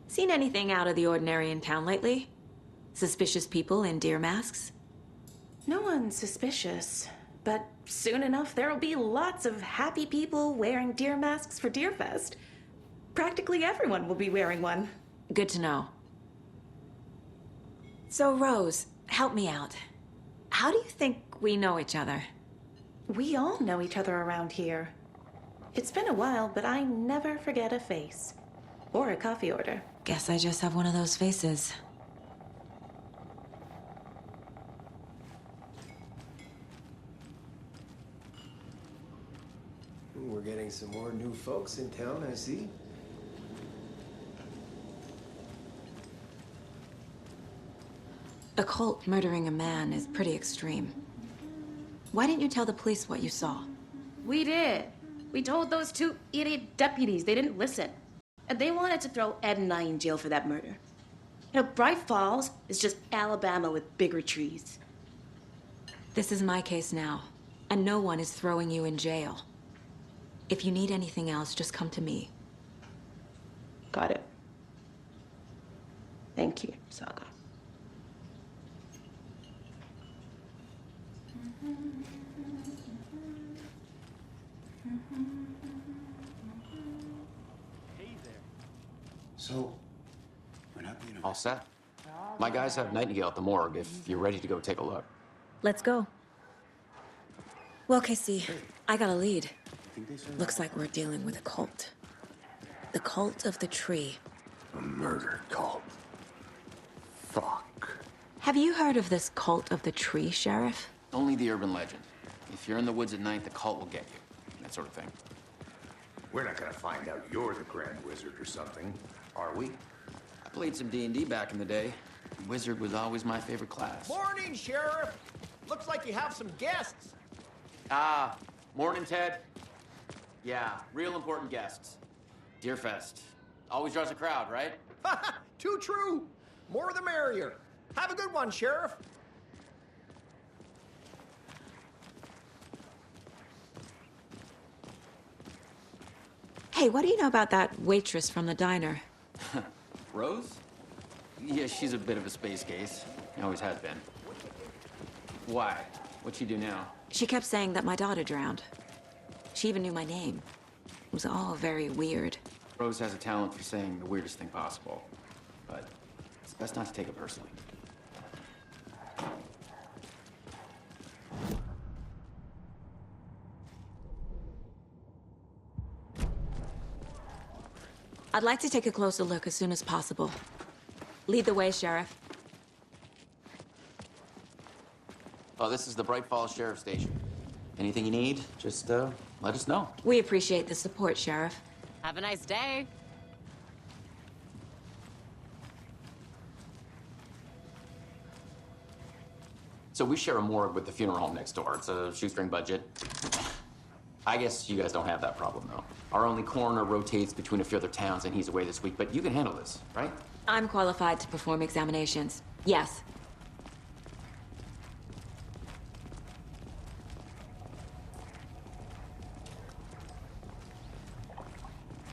Seen anything out of the ordinary in town lately? Suspicious people in deer masks? No one's suspicious, but soon enough there'll be lots of happy people wearing deer masks for Deerfest. Practically everyone will be wearing one. Good to know. So, Rose, help me out. How do you think we know each other? We all know each other around here. It's been a while, but I never forget a face. Or a coffee order. Guess I just have one of those faces. We're getting some more new folks in town, I see. A cult murdering a man is pretty extreme. Why didn't you tell the police what you saw? We did. We told those two idiot deputies. They didn't listen. And they wanted to throw Ed and I in jail for that murder. You know, Bright Falls is just Alabama with bigger trees. This is my case now, and no one is throwing you in jail. If you need anything else, just come to me. Got it. Thank you, Saga. So, we're not being All set. My guys have Nightingale at the morgue if you're ready to go take a look. Let's go. Well, Casey, I got a lead. Looks like we're dealing with a cult. The cult of the tree. A murder cult. Fuck. Have you heard of this cult of the tree, Sheriff? Only the urban legend. If you're in the woods at night, the cult will get you. That sort of thing. We're not gonna find out you're the Grand Wizard or something, are we? I played some D&D back in the day. Wizard was always my favorite class. Morning, Sheriff. Looks like you have some guests. Ah, morning, Ted. Yeah, real important guests. Deerfest. Always draws a crowd, right? Too true. More the merrier. Have a good one, Sheriff. Hey, what do you know about that waitress from the diner? Rose? Yeah, she's a bit of a space case. Always has been. Why? What'd she do now? She kept saying that my daughter drowned. She even knew my name. It was all very weird. Rose has a talent for saying the weirdest thing possible. but it's best not to take it personally. I'd like to take a closer look as soon as possible. Lead the way, Sheriff. Oh, this is the Bright Falls Sheriff Station. Anything you need, just let us know. We appreciate the support, Sheriff. Have a nice day. So we share a morgue with the funeral home next door. It's a shoestring budget. I guess you guys don't have that problem, though. Our only coroner rotates between a few other towns, and he's away this week, but you can handle this, right? I'm qualified to perform examinations. Yes.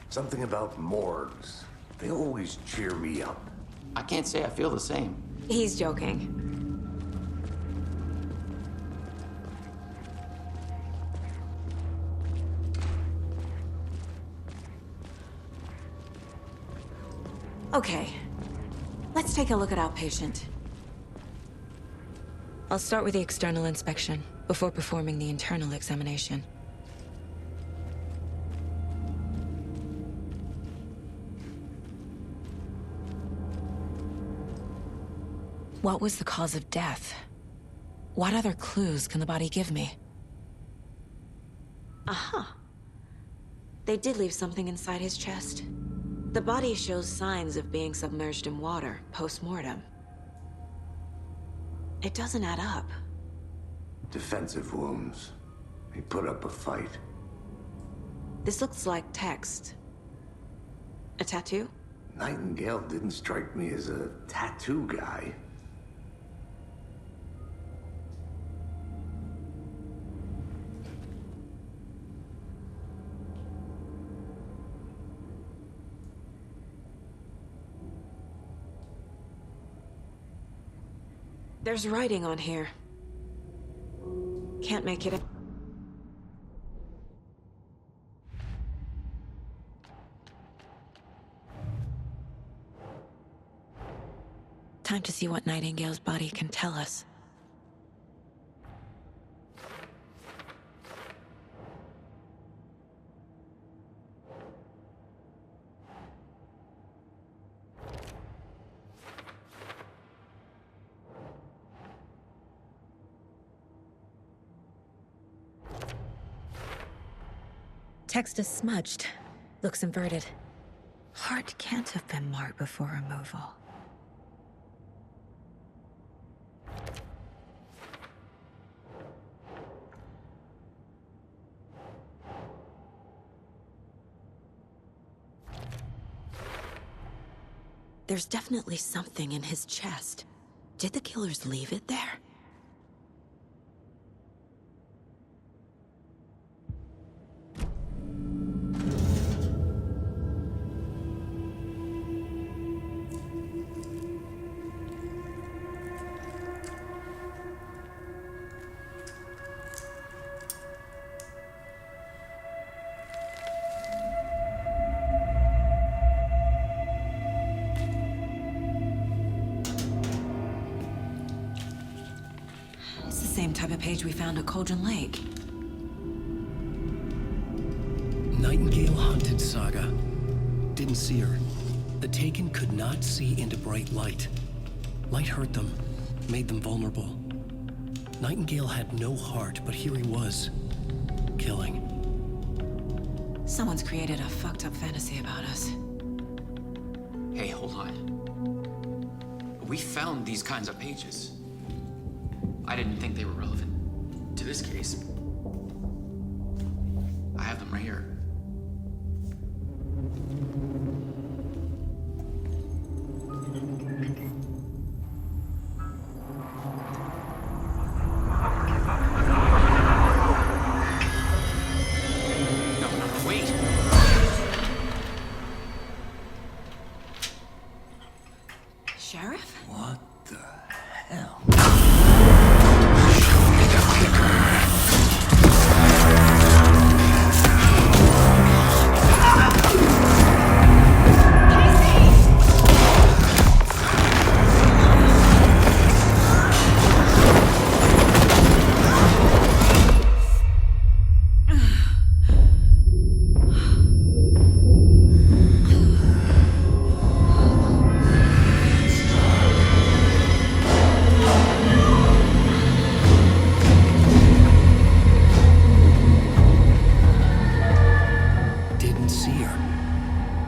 Something about morgues. They always cheer me up. I can't say I feel the same. He's joking. Okay, let's take a look at outpatient. I'll start with the external inspection before performing the internal examination. What was the cause of death? What other clues can the body give me? Aha. They did leave something inside his chest. The body shows signs of being submerged in water post-mortem. It doesn't add up. Defensive wounds. He put up a fight. This looks like text. A tattoo? Nightingale didn't strike me as a tattoo guy. There's writing on here. Can't make it. Time to see what Nightingale's body can tell us. Text is smudged. Looks inverted. Heart can't have been marked before removal. There's definitely something in his chest. Did the killers leave it there? It's the same type of page we found at Cauldron Lake. Nightingale hunted Saga. Didn't see her. The Taken could not see into bright light. Light hurt them, made them vulnerable. Nightingale had no heart, but here he was, killing. Someone's created a fucked up fantasy about us. Hey, hold on. We found these kinds of pages. I didn't think they were relevant to this case. I have them right here. No, wait. Sheriff? What the hell?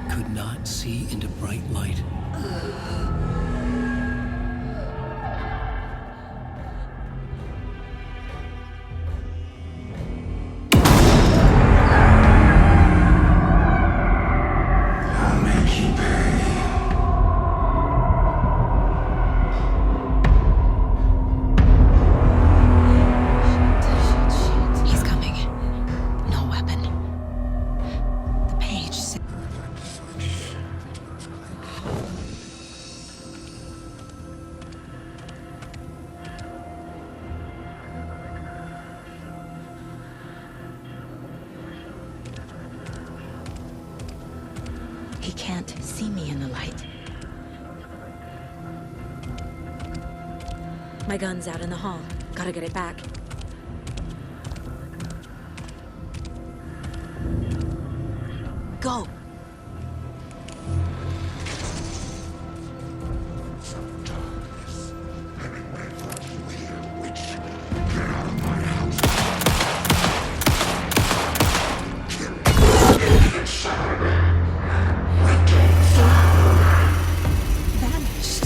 could not see into bright light. I'll make you pay. He's coming. No weapon. The page said... He can't see me in the light. My gun's out in the hall. Gotta get it back. Go! Vanished.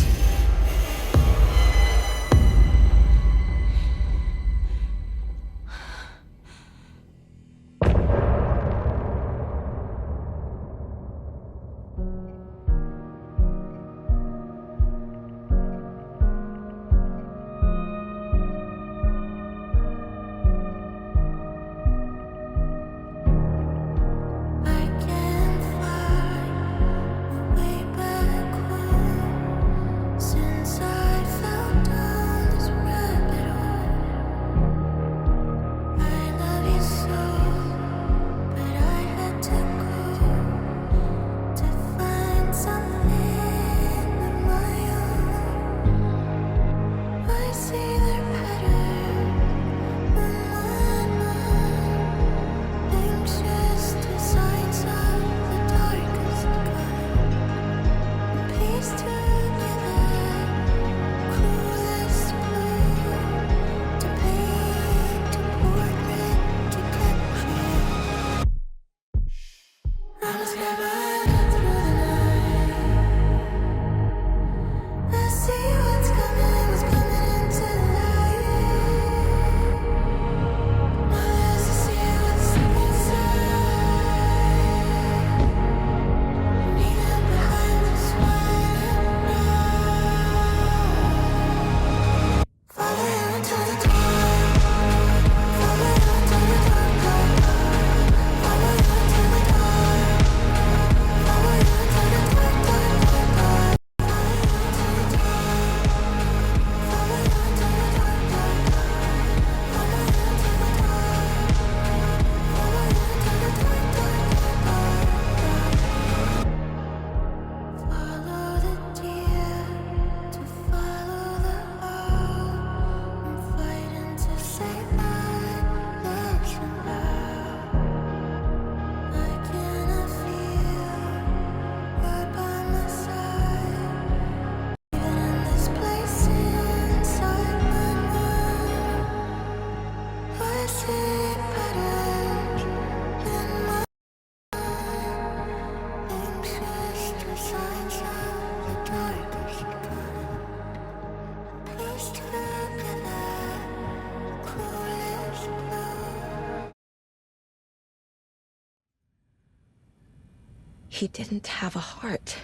He didn't have a heart,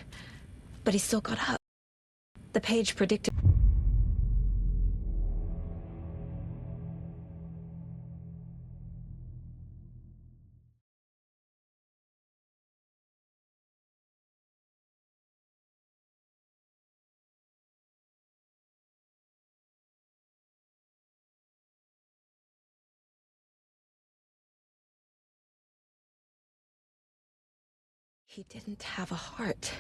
but he still got up. The page predicted... He didn't have a heart,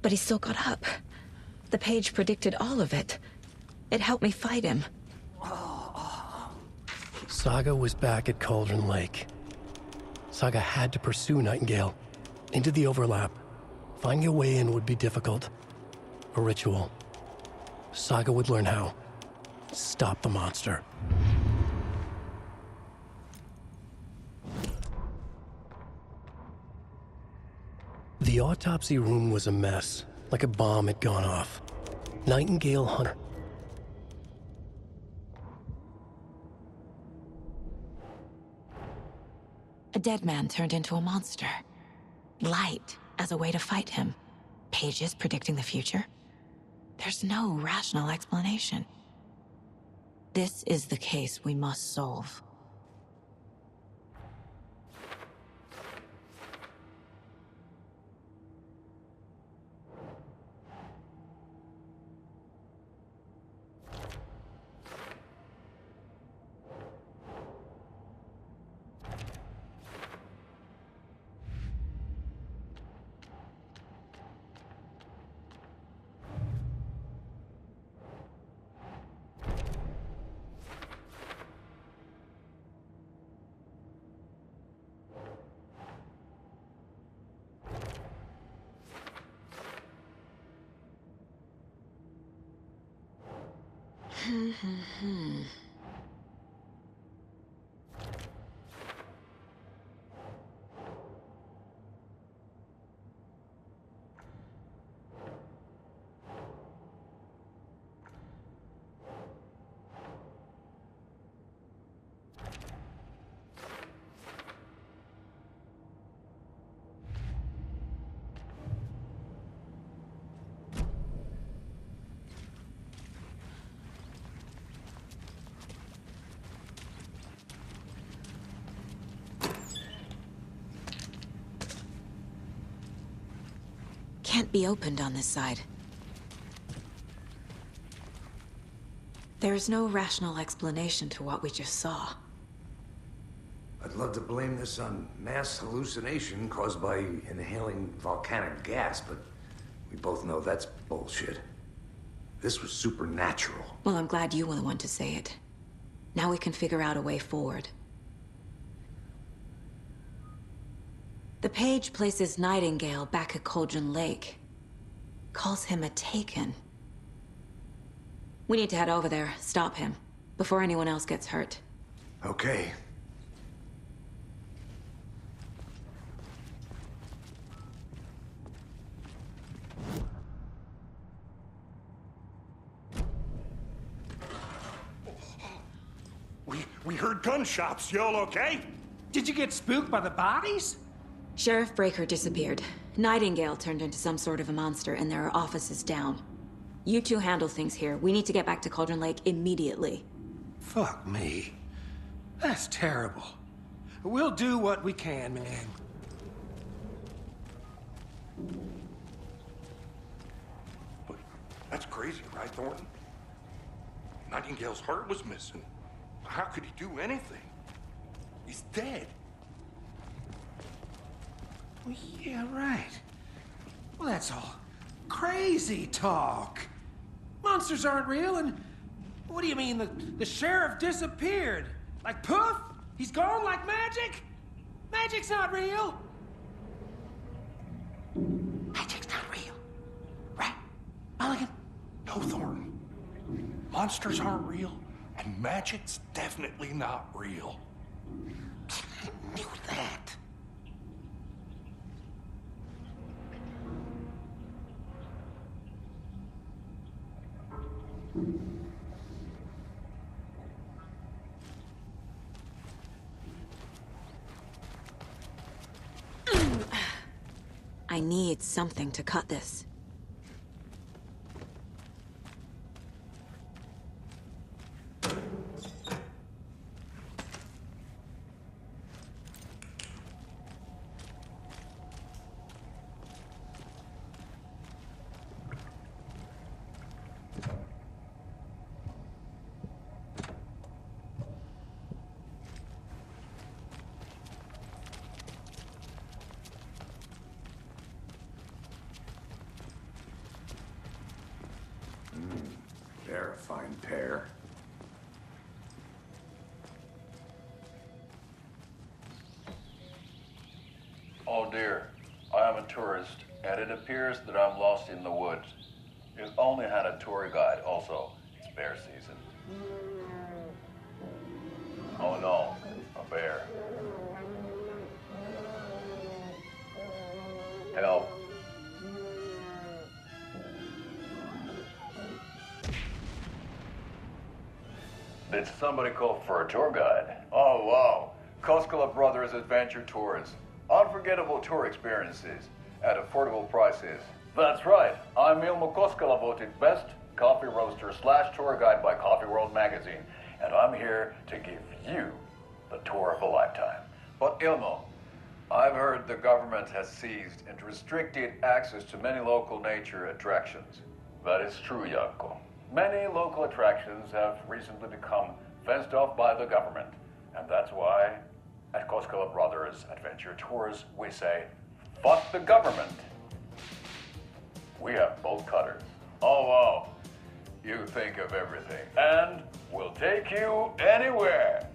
but he still got up. The page predicted all of it. It helped me fight him. Saga was back at Cauldron Lake. Saga had to pursue Nightingale. Into the overlap. Finding a way in would be difficult. A ritual. Saga would learn how. Stop the monster. The autopsy room was a mess, like a bomb had gone off. Nightingale Hunter. A dead man turned into a monster. Light as a way to fight him. Pages predicting the future. There's no rational explanation. This is the case we must solve. Can't be opened on this side. There's no rational explanation to what we just saw. I'd love to blame this on mass hallucination caused by inhaling volcanic gas, but we both know that's bullshit. This was supernatural. Well, I'm glad you were the one to say it. Now we can figure out a way forward. The page places Nightingale back at Cauldron Lake. Calls him a Taken. We need to head over there, stop him, before anyone else gets hurt. Okay. We heard gunshots. Y'all okay? Did you get spooked by the bodies? Sheriff Breaker disappeared. Nightingale turned into some sort of a monster, and there are offices down. You two handle things here. We need to get back to Cauldron Lake immediately. Fuck me. That's terrible. We'll do what we can, man. But that's crazy, right, Thornton? Nightingale's heart was missing. How could he do anything? He's dead. Well, yeah, right. Well, that's all crazy talk. Monsters aren't real, and what do you mean the sheriff disappeared? Like poof? He's gone like magic? Magic's not real. Magic's not real. Right, Mulligan? No, Thornton. Monsters aren't real, and magic's definitely not real. I knew that. I need something to cut this. They're a fine pair. Oh dear, I am a tourist, and it appears that I'm lost in the woods. You've only had a tour guide, also. It's bear season. Oh no, a bear. Help. Did somebody call for a tour guide? Oh, wow. Koskela Brothers Adventure Tours. Unforgettable tour experiences at affordable prices. That's right. I'm Ilmo Koskela, voted best coffee roaster / tour guide by Coffee World magazine. And I'm here to give you the tour of a lifetime. But Ilmo, I've heard the government has seized and restricted access to many local nature attractions. That is true, Jaakko. Many local attractions have recently become fenced off by the government. And that's why, at Koskela Brothers Adventure Tours, we say, fuck the government. We have bolt cutters. Oh, wow. You think of everything. And we'll take you anywhere.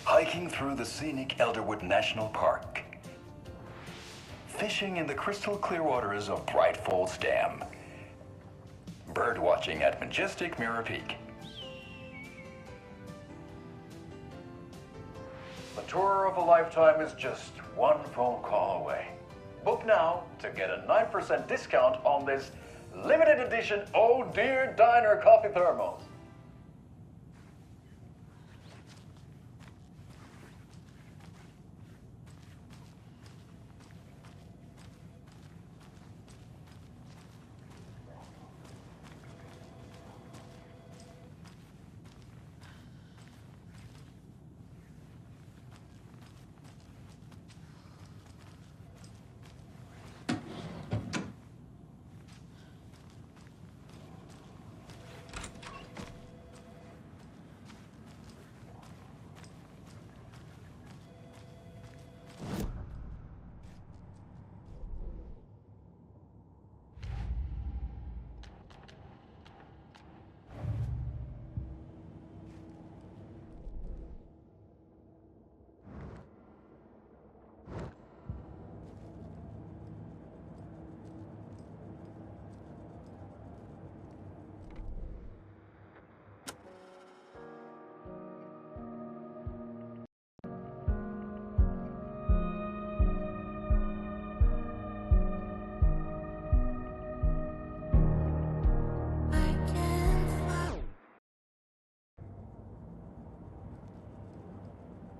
Hiking through the scenic Elderwood National Park. Fishing in the crystal clear waters of Bright Falls Dam. Bird watching at majestic Mirror Peak. The tour of a lifetime is just one phone call away. Book now to get a 9% discount on this limited edition Oh Dear Diner coffee thermos.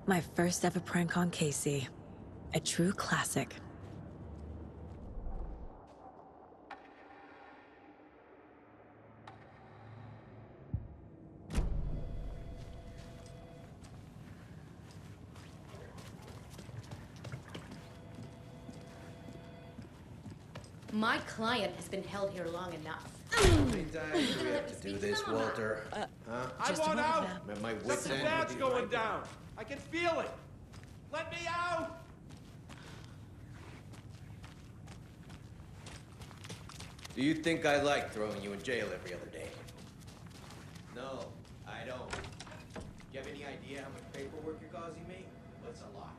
My first ever prank on Casey. A true classic. My client has been held here long enough. How many times do we have to do this, Walter? I want out! I'm at my wit's Something end bad's with you going right down. I can feel it. Let me out! Do you think I like throwing you in jail every other day? No, I don't. Do you have any idea how much paperwork you're causing me? That's a lot.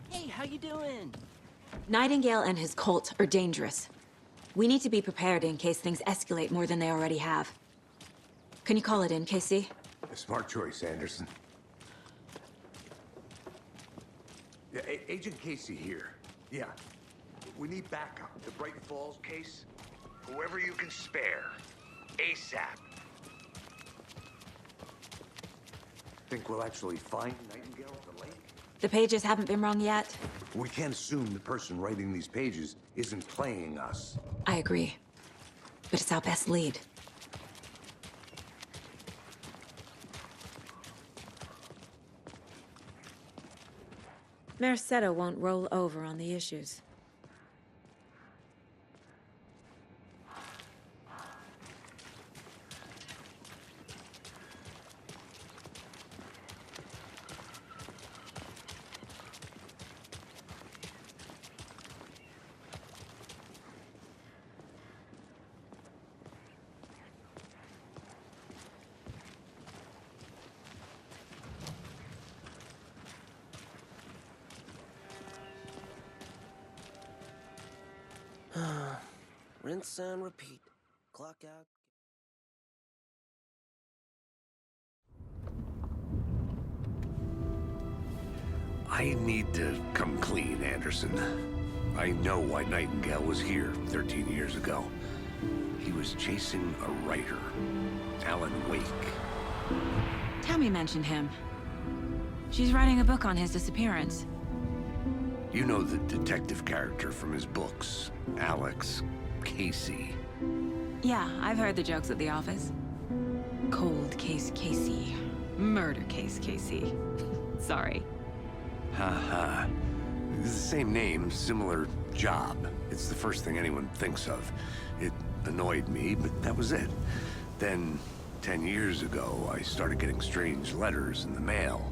Hey, how you doing? Nightingale and his cult are dangerous. We need to be prepared in case things escalate more than they already have. Can you call it in, Casey? A smart choice, Anderson. Yeah, Agent Casey here. Yeah. We need backup. The Bright Falls case? Whoever you can spare. ASAP. Think we'll actually find Nightingale at the lake? The pages haven't been wrong yet. We can't assume the person writing these pages isn't playing us. I agree. But it's our best lead. Merced won't roll over on the issues. Rinse and repeat. Clock out. I need to come clean, Anderson. I know why Nightingale was here 13 years ago. He was chasing a writer, Alan Wake. Tammy mentioned him. She's writing a book on his disappearance. You know the detective character from his books, Alex Casey. Yeah, I've heard the jokes at the office. Cold case Casey. Murder case Casey. Sorry. Haha. It's the same name, similar job. It's the first thing anyone thinks of. It annoyed me, but that was it. Then, 10 years ago, I started getting strange letters in the mail.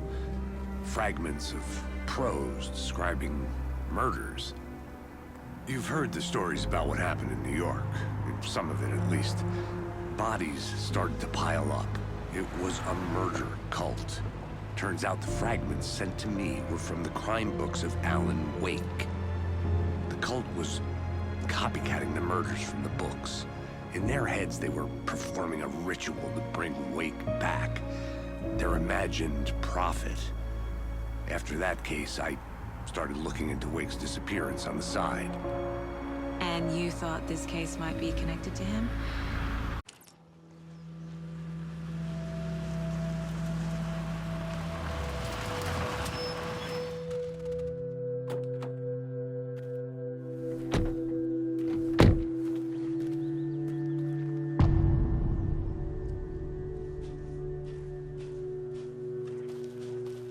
Fragments of prose describing murders. You've heard the stories about what happened in New York. Some of it, at least. Bodies started to pile up. It was a murder cult. Turns out the fragments sent to me were from the crime books of Alan Wake. The cult was copycatting the murders from the books. In their heads, they were performing a ritual to bring Wake back. Their imagined prophet. After that case, I started looking into Wake's disappearance on the side. And you thought this case might be connected to him?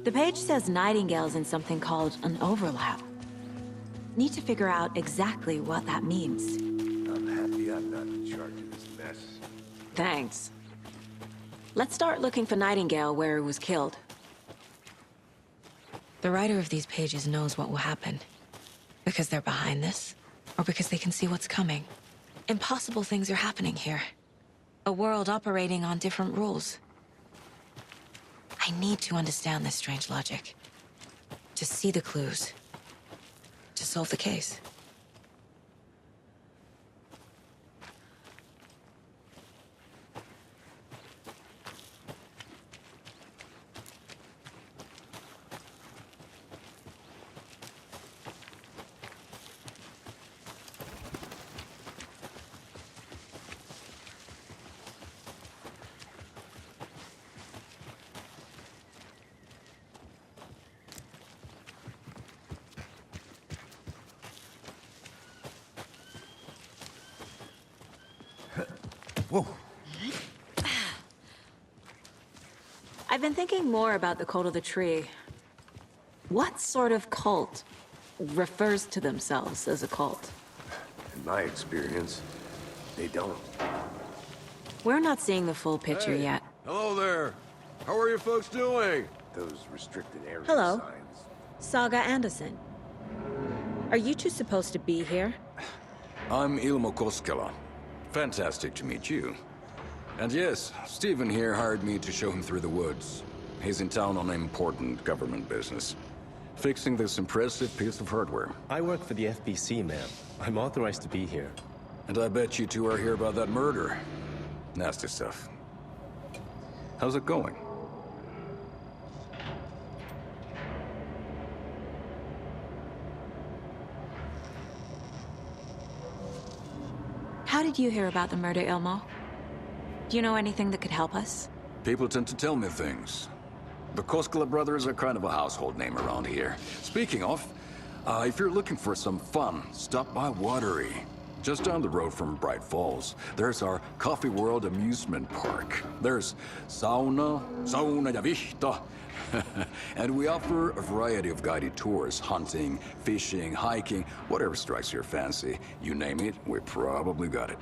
The page says Nightingale's in something called an overlap. Need to figure out exactly what that means. I'm happy I'm not in charge of this mess. Thanks. Let's start looking for Nightingale where he was killed. The writer of these pages knows what will happen. Because they're behind this, or because they can see what's coming. Impossible things are happening here. A world operating on different rules. I need to understand this strange logic. To see the clues. To solve the case. Whoa. I've been thinking more about the cult of the tree. What sort of cult refers to themselves as a cult? In my experience, they don't. We're not seeing the full picture Hey, yet. Hello there. How are you folks doing? Those restricted area Hello. signs. Saga Anderson. Are you two supposed to be here? I'm Ilmo Koskela. Fantastic to meet you. And yes, Stephen here hired me to show him through the woods. He's in town on important government business. Fixing this impressive piece of hardware. I work for the FBC, ma'am. I'm authorized to be here. And I bet you two are here about that murder. Nasty stuff. How's it going? How did you hear about the murder, Ilmo? Do you know anything that could help us? People tend to tell me things. The Koskela brothers are kind of a household name around here. Speaking of, if you're looking for some fun, stop by Watery. Just down the road from Bright Falls, there's our Coffee World amusement park. There's sauna ja vihta. And we offer a variety of guided tours, hunting, fishing, hiking, whatever strikes your fancy. You name it, we probably got it.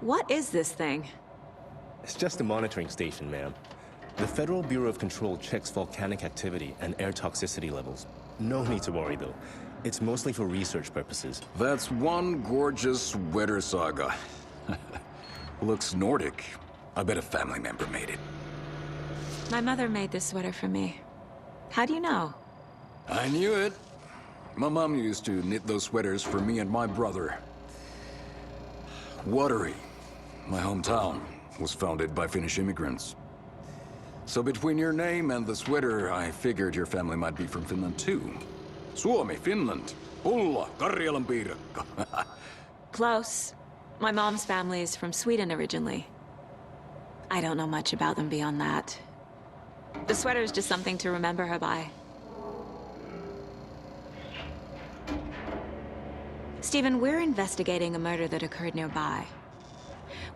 What is this thing? It's just a monitoring station, ma'am. The Federal Bureau of Control checks volcanic activity and air toxicity levels. No need to worry, though. It's mostly for research purposes. That's one gorgeous weather saga. Looks Nordic. I bet a family member made it. My mother made this sweater for me. How do you know? I knew it. My mom used to knit those sweaters for me and my brother. Watery, my hometown, was founded by Finnish immigrants. So between your name and the sweater, I figured your family might be from Finland too. Suomi, Finland. Pulla, Karjalan piirakka. Close. My mom's family is from Sweden originally. I don't know much about them beyond that. The sweater is just something to remember her by. Stephen, we're investigating a murder that occurred nearby.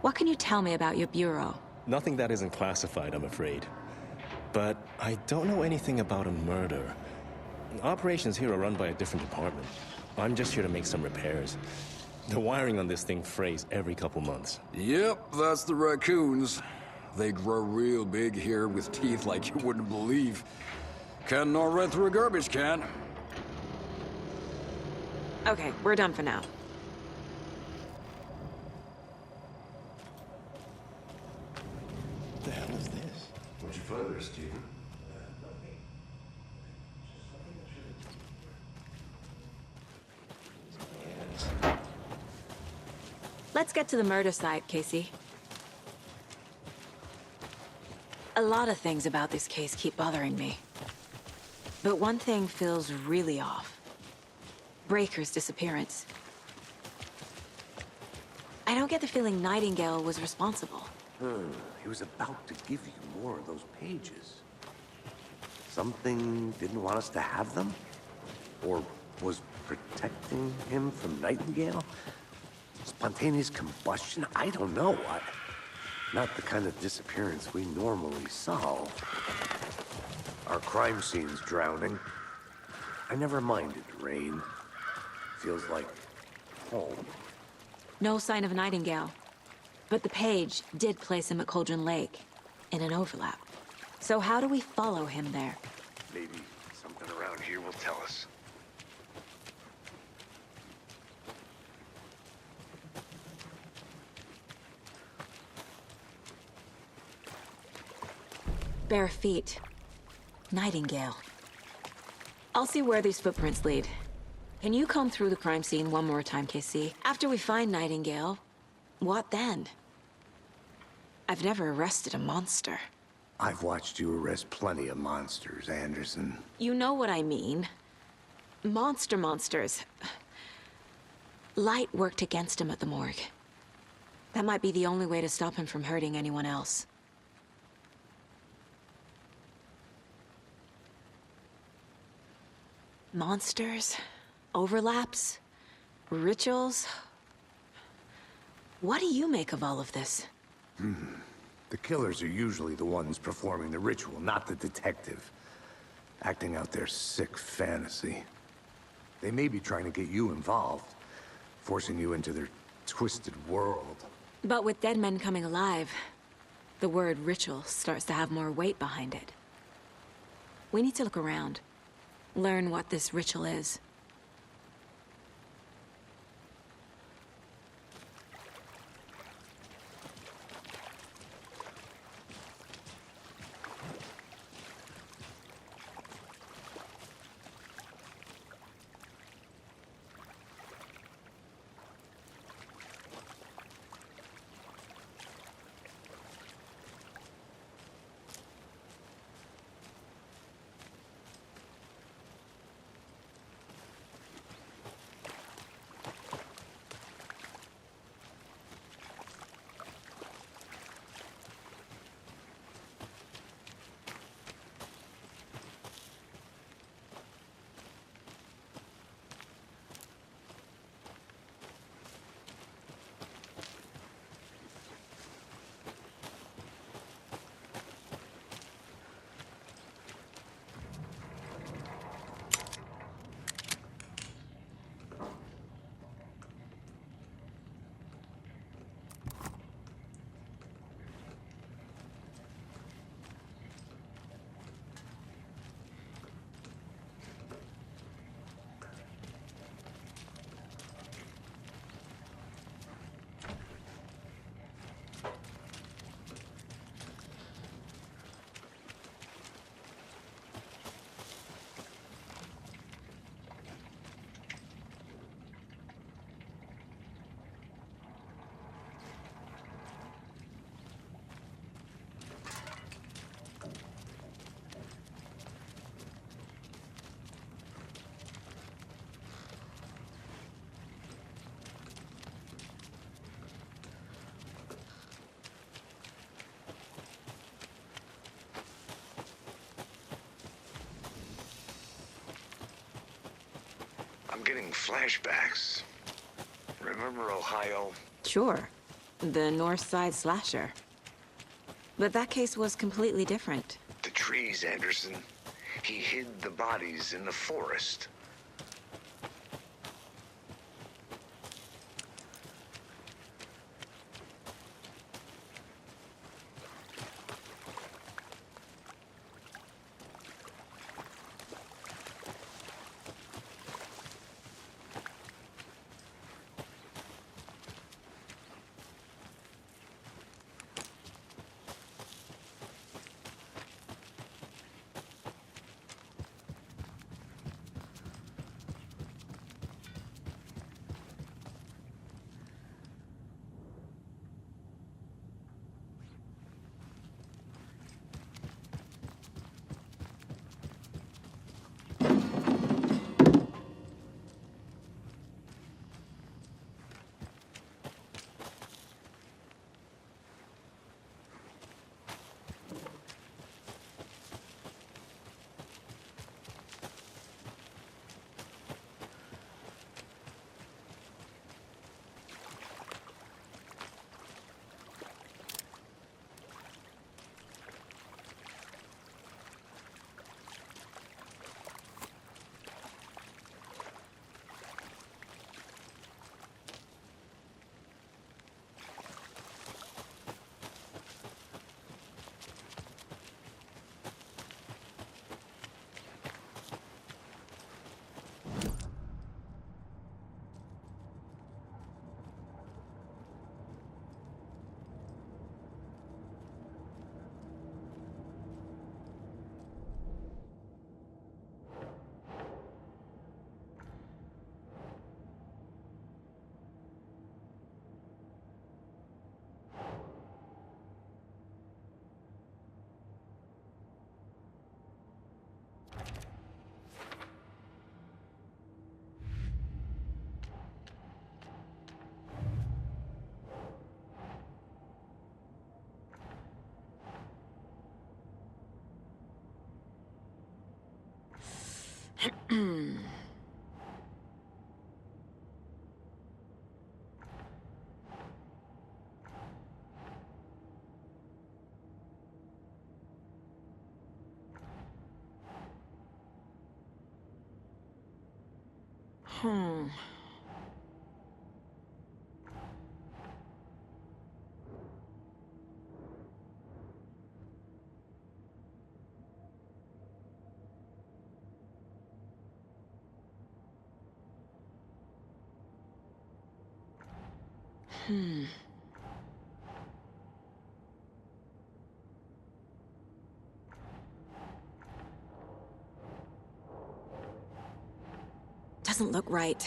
What can you tell me about your bureau? Nothing that isn't classified, I'm afraid. But I don't know anything about a murder. Operations here are run by a different department. I'm just here to make some repairs. The wiring on this thing frays every couple months. Yep, that's the raccoons. They grow real big here with teeth like you wouldn't believe. Can't gnaw right through a garbage can. Okay, we're done for now. What the hell is this? What'd you find there, Stephen? Let's get to the murder site, Casey. A lot of things about this case keep bothering me. But one thing feels really off. Breaker's disappearance. I don't get the feeling Nightingale was responsible. He was about to give you more of those pages. Something didn't want us to have them? Or was protecting him from Nightingale? Spontaneous combustion? I don't know. Not the kind of disappearance we normally solve. Our crime scene's drowning. I never minded rain. Feels like home. No sign of Nightingale. But the page did place him at Cauldron Lake, in an overlap. So how do we follow him there? Maybe something around here will tell us. Bare feet. Nightingale. I'll see where these footprints lead. Can you comb through the crime scene one more time, KC? After we find Nightingale, what then? I've never arrested a monster. I've watched you arrest plenty of monsters, Anderson. You know what I mean. Monsters. Light worked against him at the morgue. That might be the only way to stop him from hurting anyone else. Monsters? Overlaps? Rituals? What do you make of all of this? The killers are usually the ones performing the ritual, not the detective. Acting out their sick fantasy. They may be trying to get you involved, forcing you into their twisted world. But with dead men coming alive, the word ritual starts to have more weight behind it. We need to look around. Learn what this ritual is. I'm getting flashbacks. Remember Ohio? Sure. The North Side slasher. But that case was completely different. The trees, Anderson. He hid the bodies in the forest. Hmm. Hmm. Doesn't look right.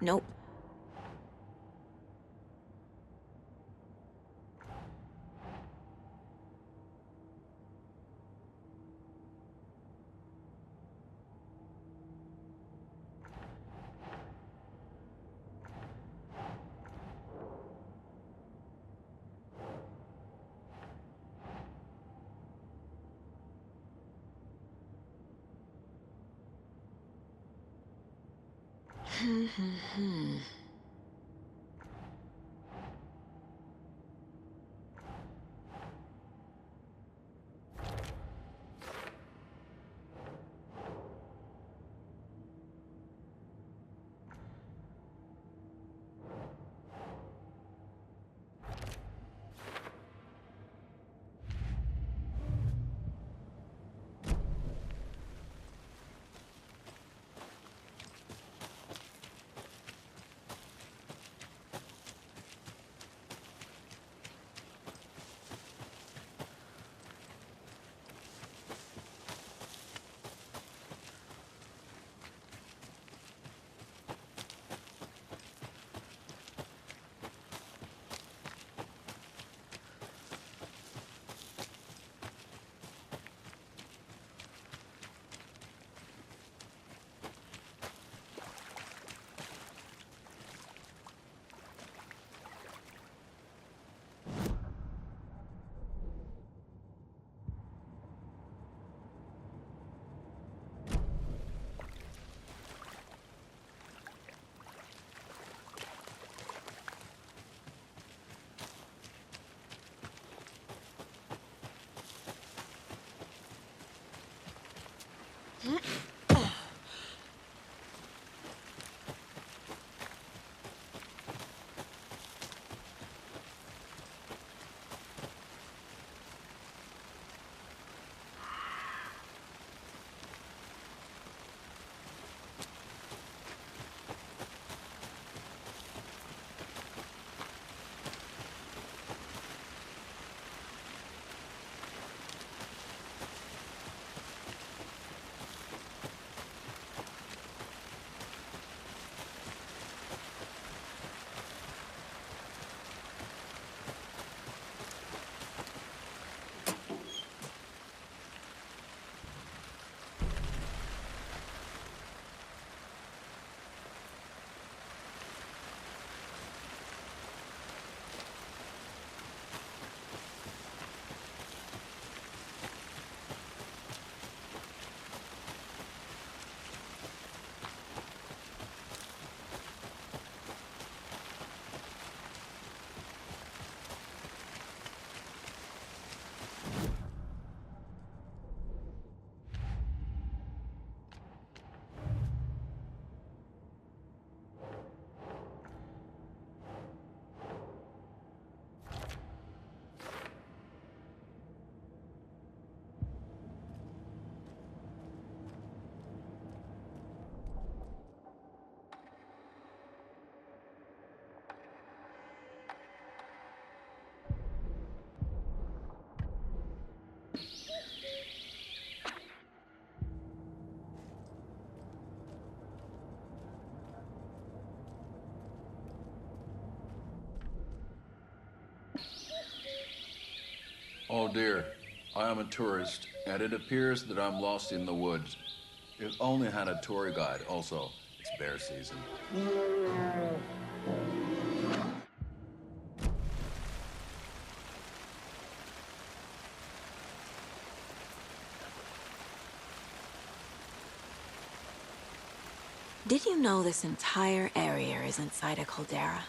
Nope. Oh dear, I am a tourist, and it appears that I'm lost in the woods. It only had a tour guide, also. It's bear season. Did you know this entire area is inside a caldera?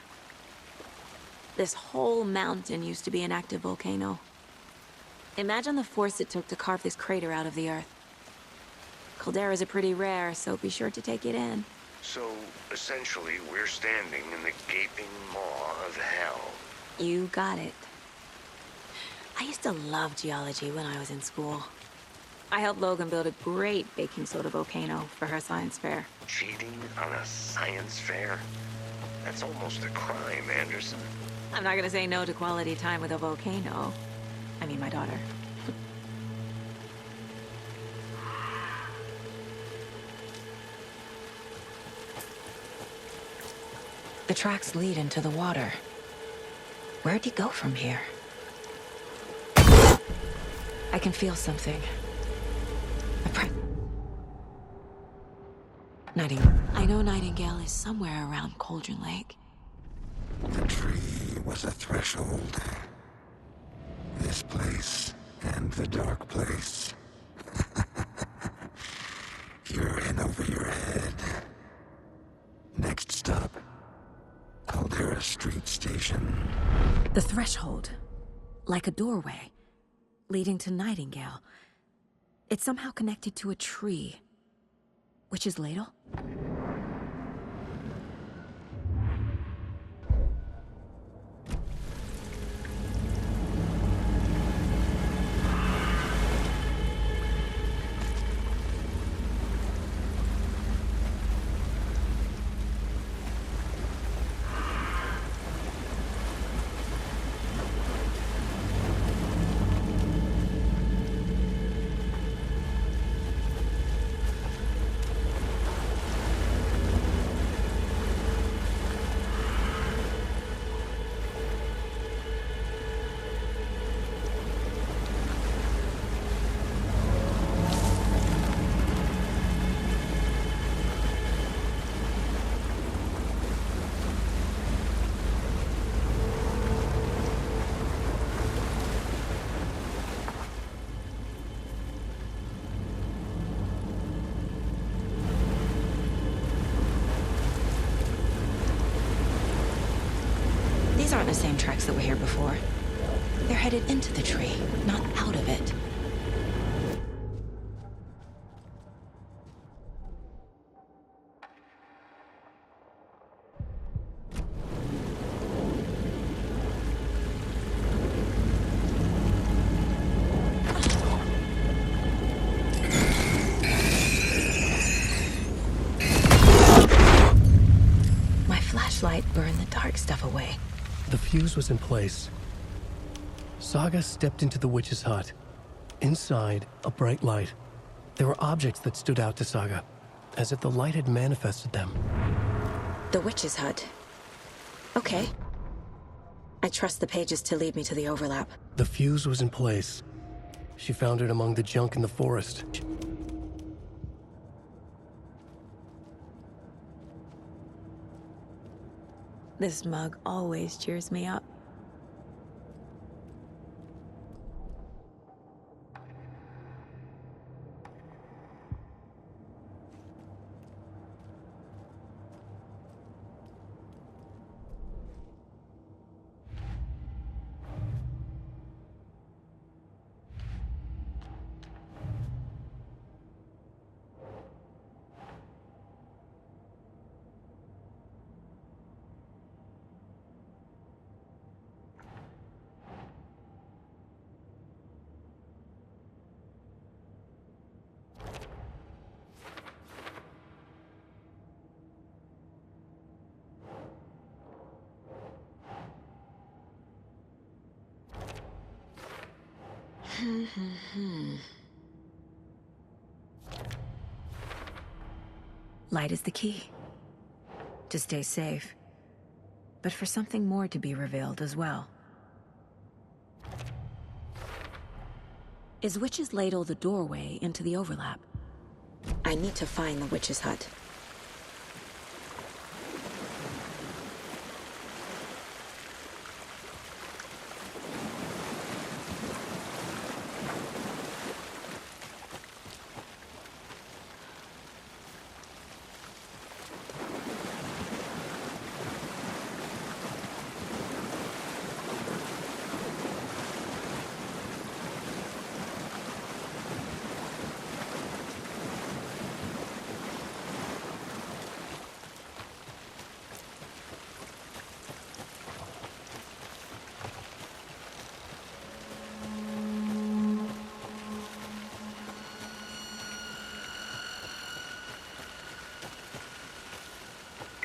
This whole mountain used to be an active volcano. Imagine the force it took to carve this crater out of the earth. Calderas are pretty rare, so be sure to take it in. So, essentially, we're standing in the gaping maw of hell. You got it. I used to love geology when I was in school. I helped Logan build a great baking soda volcano for her science fair. Cheating on a science fair? That's almost a crime, Anderson. I'm not gonna say no to quality time with a volcano. I mean, my daughter. The tracks lead into the water. Where'd you go from here? I can feel something. Nightingale. I know Nightingale is somewhere around Cauldron Lake. The tree was a threshold. This place and the dark place. You're in over your head. Next stop, Caldera Street Station. The threshold. Like a doorway. Leading to Nightingale. It's somehow connected to a tree. Witch's Ladle? These aren't the same tracks that were here before. They're headed into the tree, not out of it. magic stuff away. The fuse was in place. Saga stepped into the witch's hut. Inside, a bright light. There were objects that stood out to Saga, as if the light had manifested them. The witch's hut. Okay. I trust the pages to lead me to the overlap. The fuse was in place. She found it among the junk in the forest. This mug always cheers me up. Light is the key. To stay safe. But for something more to be revealed as well. Is Witch's Ladle the doorway into the overlap? I need to find the witch's hut.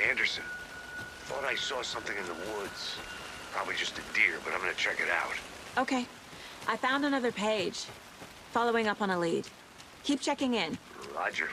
Anderson, thought I saw something in the woods. Probably just a deer, but I'm gonna check it out. Okay. I found another page. Following up on a lead. Keep checking in. Roger.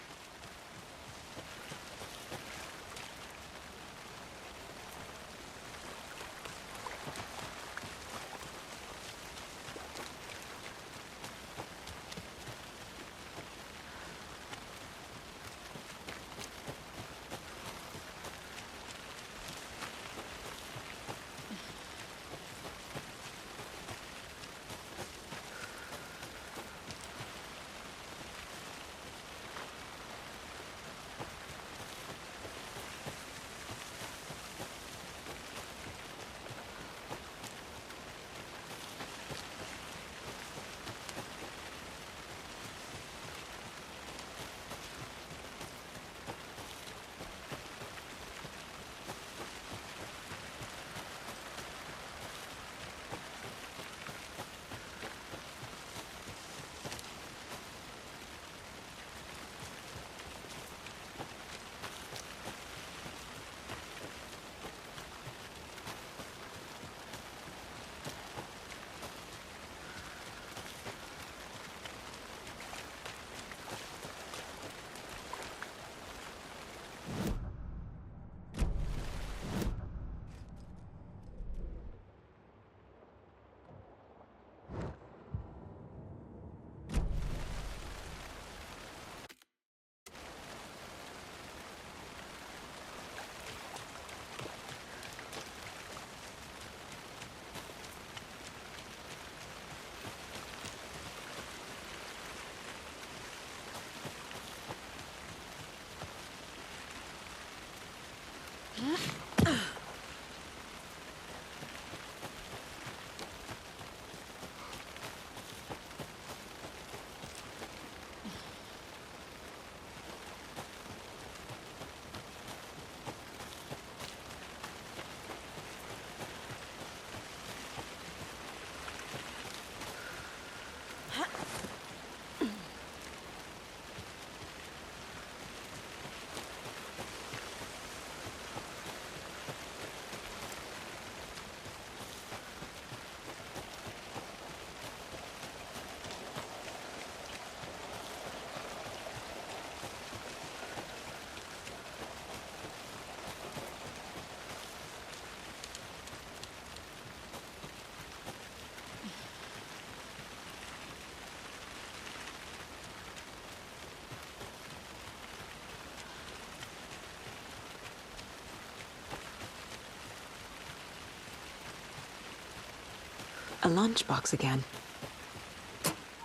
A lunchbox again.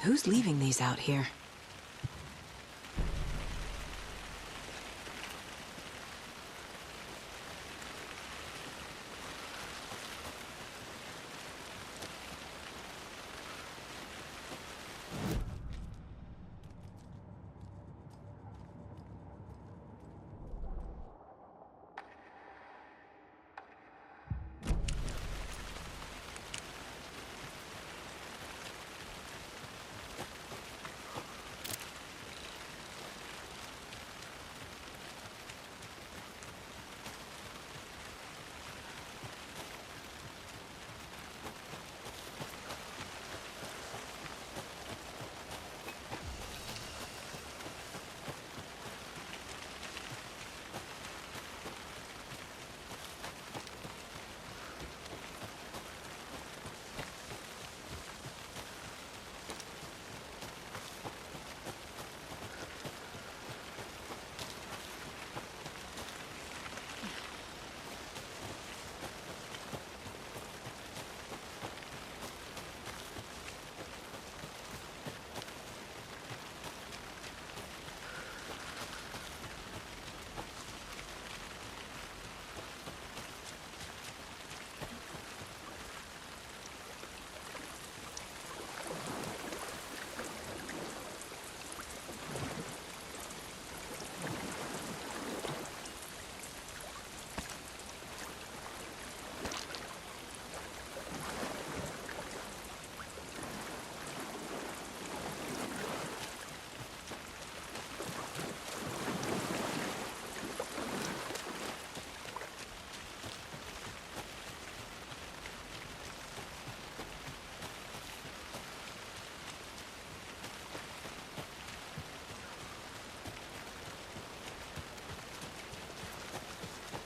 Who's leaving these out here?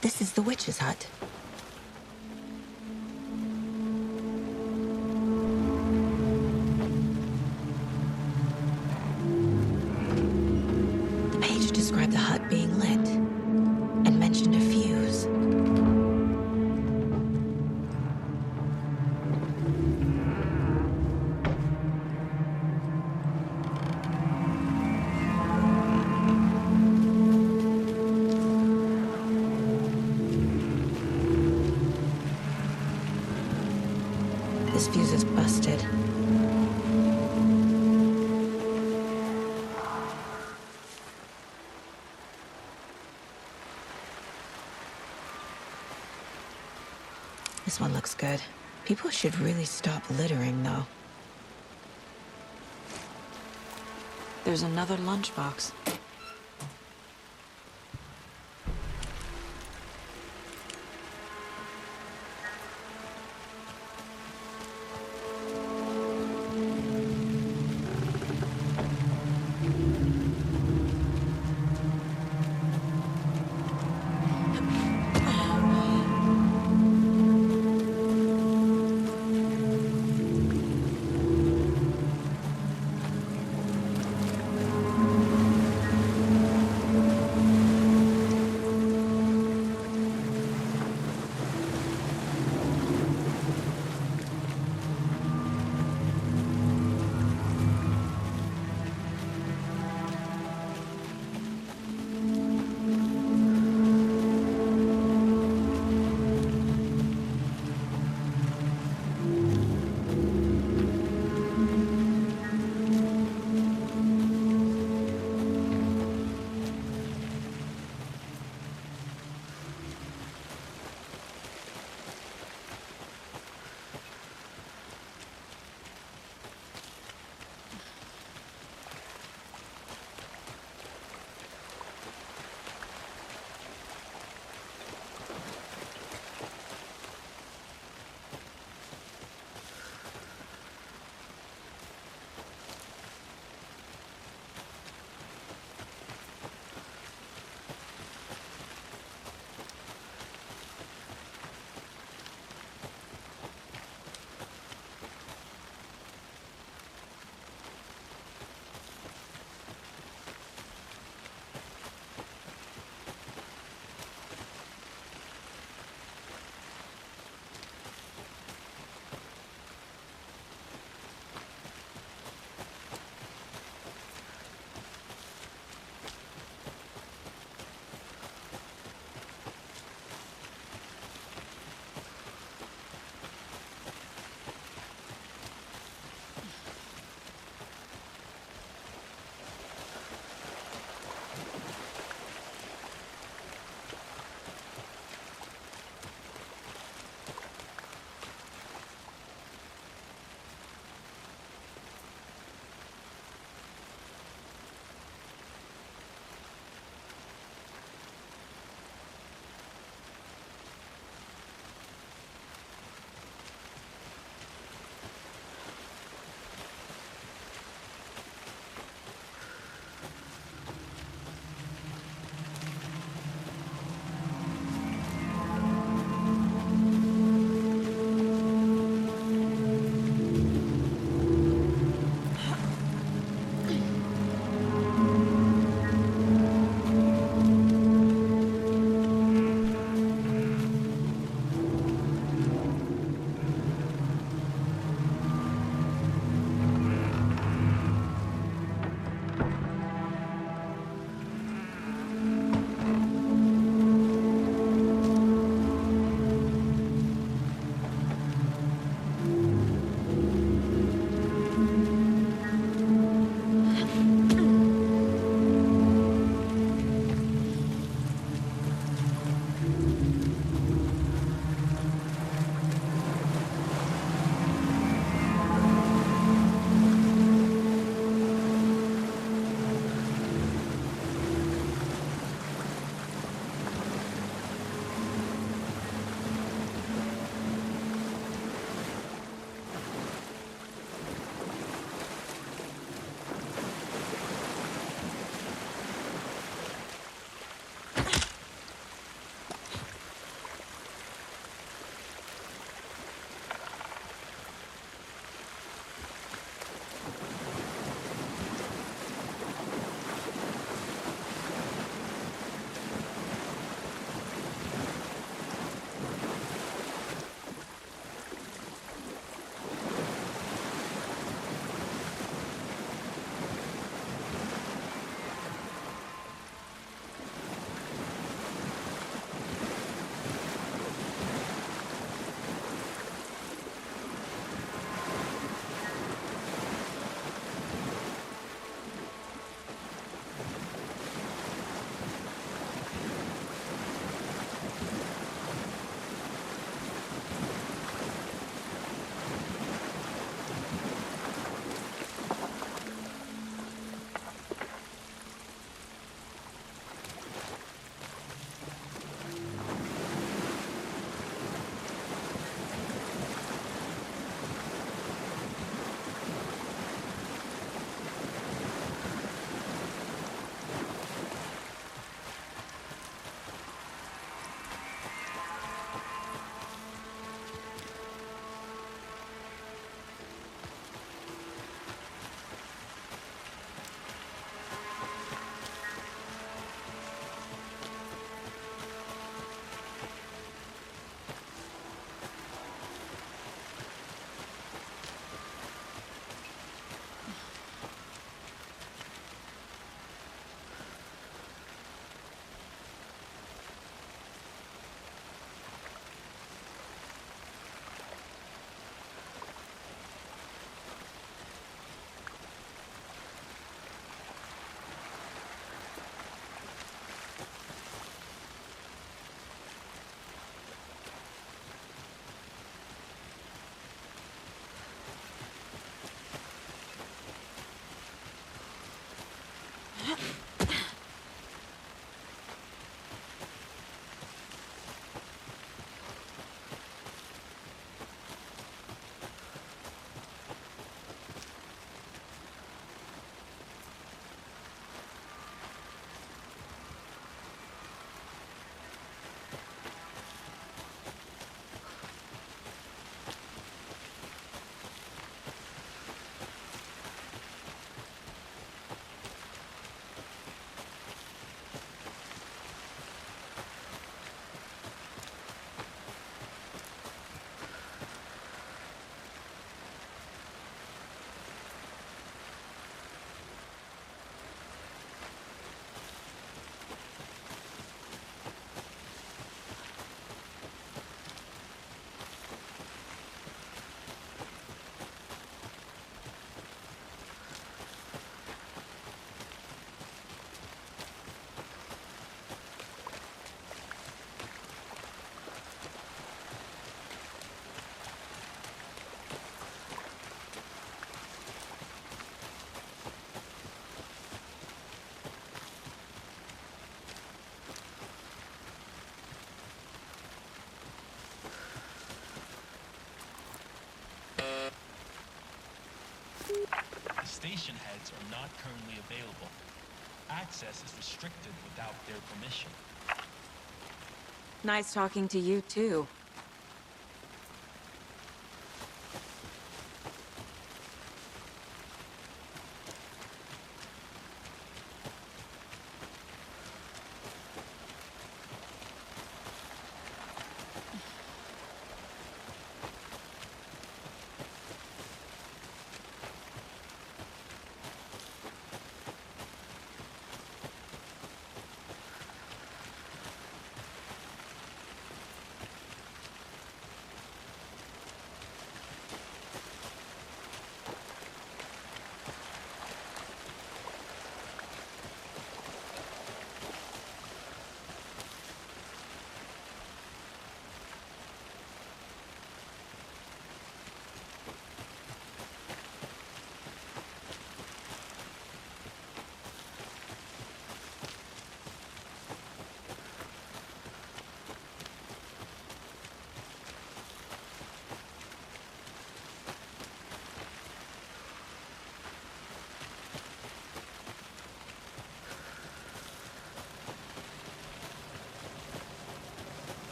This is the witch's hut. The page described the hut being lit and mentioned a fuse. This fuse is busted. This one looks good. People should really stop littering, though. There's another lunchbox. station heads are not currently available. Access is restricted without their permission. Nice talking to you, too.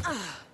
Ugh.